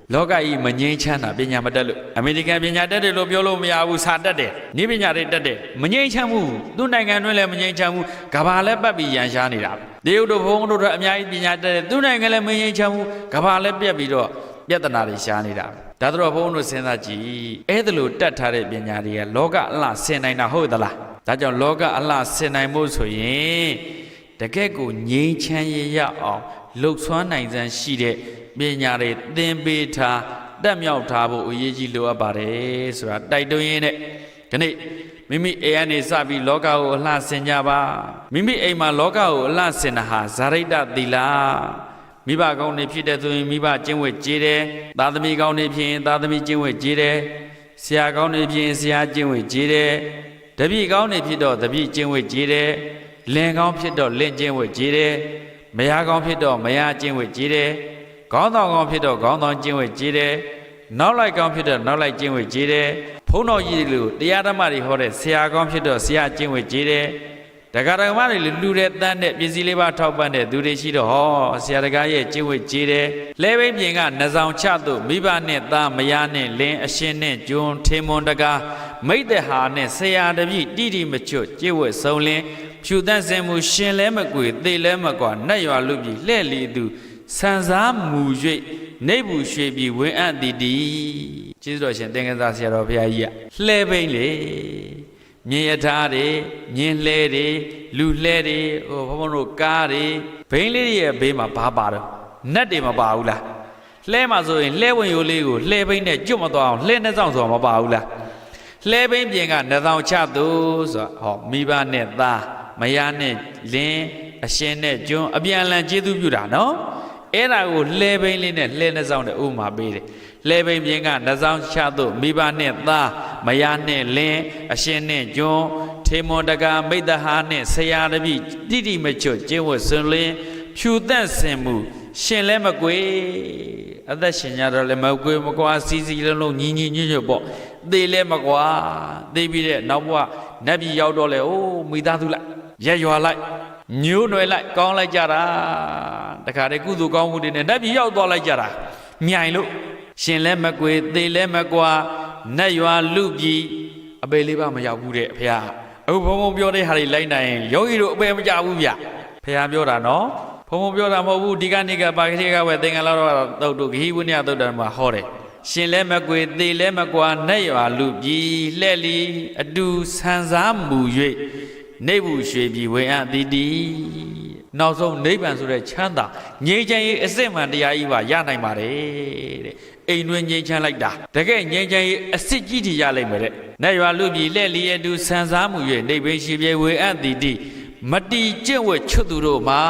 ့လောကကြီးမငြိမ်းချမ်းတာပညာမတက်လို့အမေရိကန်ပညာတက်တယ်လို့ပြောလို့မရဘူးစာတက်တယ်နည်းပညာတွေတက်တယ်မငြိမ်းချမ်းဘူးသူ့နိုင်ငံတွင်းလည်းမငြိမ်းချမ်းဘူးကမ္ဘာလည်းပတ်ပြီးရန်ရှားနေတာတရုတ်တို့ဘုံတို့အများကြီးပညာတက်တယ်သူ့နိုင်ငံလည်းမငြိမ်းချမ်းဘူးကမ္ဘာလည်းပြက်ပြီးတော့ပြဿနာတွေရှားနေတာဒါတော့ဘုံတို့စဉ်းစားကြည့်အဲ့ဒါလို့တက်ထားတဲ့ပညာတွေကလောကအလှဆင်နိုင်တာဟုတ်သလားဒါကြောင့်လောကအလှဆင်နိုင်ဖို့ဆိုရင်တကယ့်ကိုငြိမ်းချမ်းရအောင်လှုပ်ဆွမ်းနိုင်စမ်းရှိတဲ့ပညာတွေသင်ပေးထားတက်မြောက်ထားဖို့အရေးကြီးလိုအပ်ပါတယ်ဆိုတာတိုက်တွန်းရင်းနဲ့ဒီနေ့မိမိအိမ်ကနေစပြီးလောကကိုအလှဆင်ကြပါမိမိအိမ်မှာလောကကိုအလှဆင်တာဟာဇာရိတသီလမိဘကောင်းနေဖြစ်တဲ့ဆိုရင်မိဘကျင့်ဝတ်ကြည်တယ်သားသမီးကောင်းနေဖြစ်ရင်သားသမီးကျင့်ဝတ်ကြည်တယ်ဆရာကောင်းနေဖြစ်ရင်ဆရာကျင့်ဝတ်ကြည်တယ်တပည့်ကောင်းနေဖြစ်တော့တပည့်ကျင့်ဝတ်ကြည်တယ်လင်ကောင်းဖြစ်တော့လင်ကျင့်ဝတ်ကြည်တယ်မယားကောင်းဖြစ်တော့မယားကျင့်ဝတ်ကြည်တယ်ခေါင်းဆောင်ကောင်းဖြစ်တော့ခေါင်းဆောင်ကျင့်ဝတ်ကြည်တယ်နောက်လိုက်ကောင်းဖြစ်တော့နောက်လိုက်ကျင့်ဝတ်ကြည်တယ်ဖုံးတော်ကြီးလူတရားဓမ္မတွေဟောတဲ့ဆရာကောင်းဖြစ်တော့ဆရာကျင့်ဝတ်ကြည်တယ်တက္ကရာဓမ္မတွေလူတဲ့တန်းတဲ့ပစ္စည်းလေးပါထောက်ပံ့တဲ့သူတွေရှိတော့ဟောဆရာတကားရဲ့ကျင့်ဝတ်ကြည်တယ်လဲဘိပြင်ကနှဆောင်ချတို့မိဘနဲ့သားမယားနဲ့လင်းအရှင်နဲ့ကျွန်းထေမွန်တကားမိတ်တဲ့ဟာနဲ့ဆရာတပည့်တိတိမချွတ်ကျင့်ဝတ်ဆုံးလင်း ဖြူတတ်စင်မှုရှင်လဲမကွေသေလဲမကွာနတ်ရွာလူပြည်လှဲ့လီသူဆန်စားမူ၍နေဘူးရွှေပြည်ဝင်အပ်သည်တည်းကျေးဇူးတော်ရှင်သင်္ကန်းသားဆရာတော်ဘုရားကြီးကလှဲပိန်းလေမြင်ရထားတွေမြင်လှဲတွေလူလှဲတွေဟိုဘုန်းဘုန်းတို့ကားတွေဘိန်းလေးရဲ့ဘေးမှာဘာပါတော့နတ်တွေမပါဘူးလားလှဲမှာဆိုရင်လှဲဝင်ရိုးလေးကိုလှဲပိန်းနဲ့ကျွတ်မသွားအောင်လှဲနှဆောင်ဆိုတာမပါဘူးလားလှဲပိန်းပြင်ကနှဆောင်ချသူဆိုတာဟောမိဘနဲ့သားမယားနဲ့လင်းအရှင်နဲ့ကျွန်းအပြန်အလှန်ကျေးဇူးပြုတာနော်အဲ့ဒါကိုလှဲပိန်းလေးနဲ့လှဲနှဆောင်တဲ့ဥပမာပေးတယ်လှဲပိန်းပြင်ကနှဆောင်ချသူမိဘနဲ့သားမယားနဲ့လင်းအရှင်နဲ့ကျွန်းထေမွန်တကာမိတ္တဟာနဲ့ဆရာတပည့်တိတိမချွတ်ကျင့်ဝတ်စွန်လင်းဖြူသက်စင်မှုရှင်လဲမကွေအသက်ရှင်ကြတော့လည်းမကွေမကွာစီစီလုံးလုံးညီညီညွတ်ညွတ်ပေါ့သေလဲမကွာသေပြီးတဲ့နောက်ဘဝနတ်ပြည်ရောက်တော့လေအိုးမိသားစုလိုက်ရက်ရွာလိုက်ညိုးနွယ်လိုက်ကောင်းလိုက်ကြတာတခါတည်းကုသိုလ်ကောင်းမှုတွေနဲ့နတ်ပြည်ရောက်သွားလိုက်ကြတာမြိုင်လို့ရှင်လဲမကွေသေလဲမကွာနတ်ရွာလူပြည်အပေလေးပါမရောက်ဘူးတဲ့ဖះအခုဘုံဘုံပြောတဲ့ဟာတွေလိုက်နိုင်ရင်ယောဂီတို့အပေမကြဘူးဗျဖះပြောတာနော်ဘုံဘုံပြောတာမဟုတ်ဘူးဒီကနေ့ကပါခေကဝဲသင်္ကလာတော့တုတ်ဂဟိဝိနည်းတုတ်တယ်မှာဟောတယ်ရှင်လဲမကွေသေလဲမကွာနတ်ရွာလူပြည်လှဲ့လီအတူဆန်စားမူ၍နေဘူးရွှေပြည်ဝင်အပ်သည်တည်းနောက်ဆုံးနိဗ္ဗာန်ဆိုတဲ့ချမ်းသာငြိမ်းချမ်းရေးအစစ်မှန်တရားကြီးပါရနိုင်ပါတယ်တဲ့အိမ်တွင်ငြိမ်းချမ်းလိုက်တာတကယ်ငြိမ်းချမ်းရေးအစစ်ကြီးတည်ရလိမ့်မယ်တဲ့နတ်ရွာလူပြည်လှဲ့လီအတူဆန်စားမူ၍နေဘိရှိပြေဝင်အပ်သည်တည်းမတီကျင့်ဝတ်ချွတ်သူတို့မှာ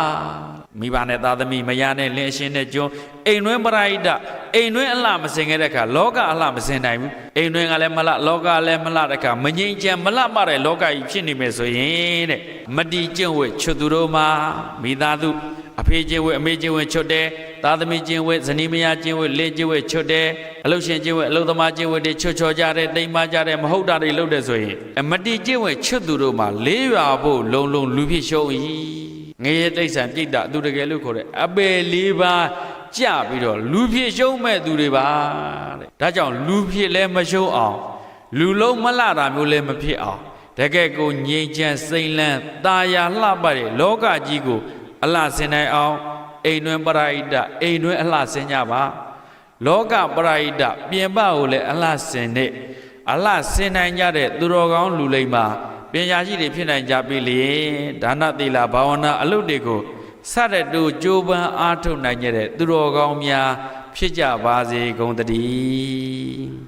မိဘနဲ့သားသမီးမယားနဲ့လင်းရှင်နဲ့ကျွန်းအိမ်တွင်းပရိဒအိမ်တွင်းအလှမစင်ခဲ့တဲ့အခါလောကအလှမစင်နိုင်ဘူးအိမ်တွင်းကလည်းမလှလောကလည်းမလှတဲ့အခါမငြိမ်ချမ်းမလှမတဲ့လောကကြီးဖြစ်နေမယ်ဆိုရင်တဲ့မတီကျင့်ဝတ်ချွတ်သူတို့မှာမိသားစုအဖေကျင့်ဝတ်အမေကျင့်ဝတ်ချွတ်တယ်သားသမီးကျင့်ဝတ်ဇနီးမယားကျင့်ဝတ်လင်းကျင့်ဝတ်ချွတ်တယ်အလုပ်ရှင်ကျင့်ဝတ်အလုပ်သမားကျင့်ဝတ်တွေချွတ်ချော်ကြတယ်တိမ်မကြတယ်မဟုတ်တာတွေလုပ်တယ်ဆိုရင်မတီကျင့်ဝတ်ချွတ်သူတို့မှာလေးရွာဖို့လုံလုံလူဖြစ်ရှုံး၏ငရေတိတ်ဆန်ပြိတ္တသူတကယ်လို့ခေါ်တဲ့အပေလေးပါကြပြီးတော့လူဖြစ်ရှုံးမဲ့သူတွေပါတဲ့ဒါကြောင့်လူဖြစ်လဲမရှုံးအောင်လူလုံးမလှတာမျိုးလဲမဖြစ်အောင်တကယ်ကိုငြိမ်းချမ်းစိမ့်လန်းတာယာလှပတဲ့လောကကြီးကိုအလှဆင်နိုင်အောင်အိမ်တွင်ပရိဒအိမ်တွင်အလှဆင်ကြပါလောကပရိဒပြင်ပကိုလည်းအလှဆင်တဲ့အလှဆင်နိုင်ကြတဲ့သူတော်ကောင်းလူလိမ္မာပညာရှိတွေဖြစ်နိုင်ကြပြီလေဒါနသီလဘာဝနာအလုပ်တွေကိုစတဲ့တူကြိုးပမ်းအားထုတ်နိုင်ကြတဲ့သူတော်ကောင်းများဖြစ်ကြပါစေကုန်သတည်း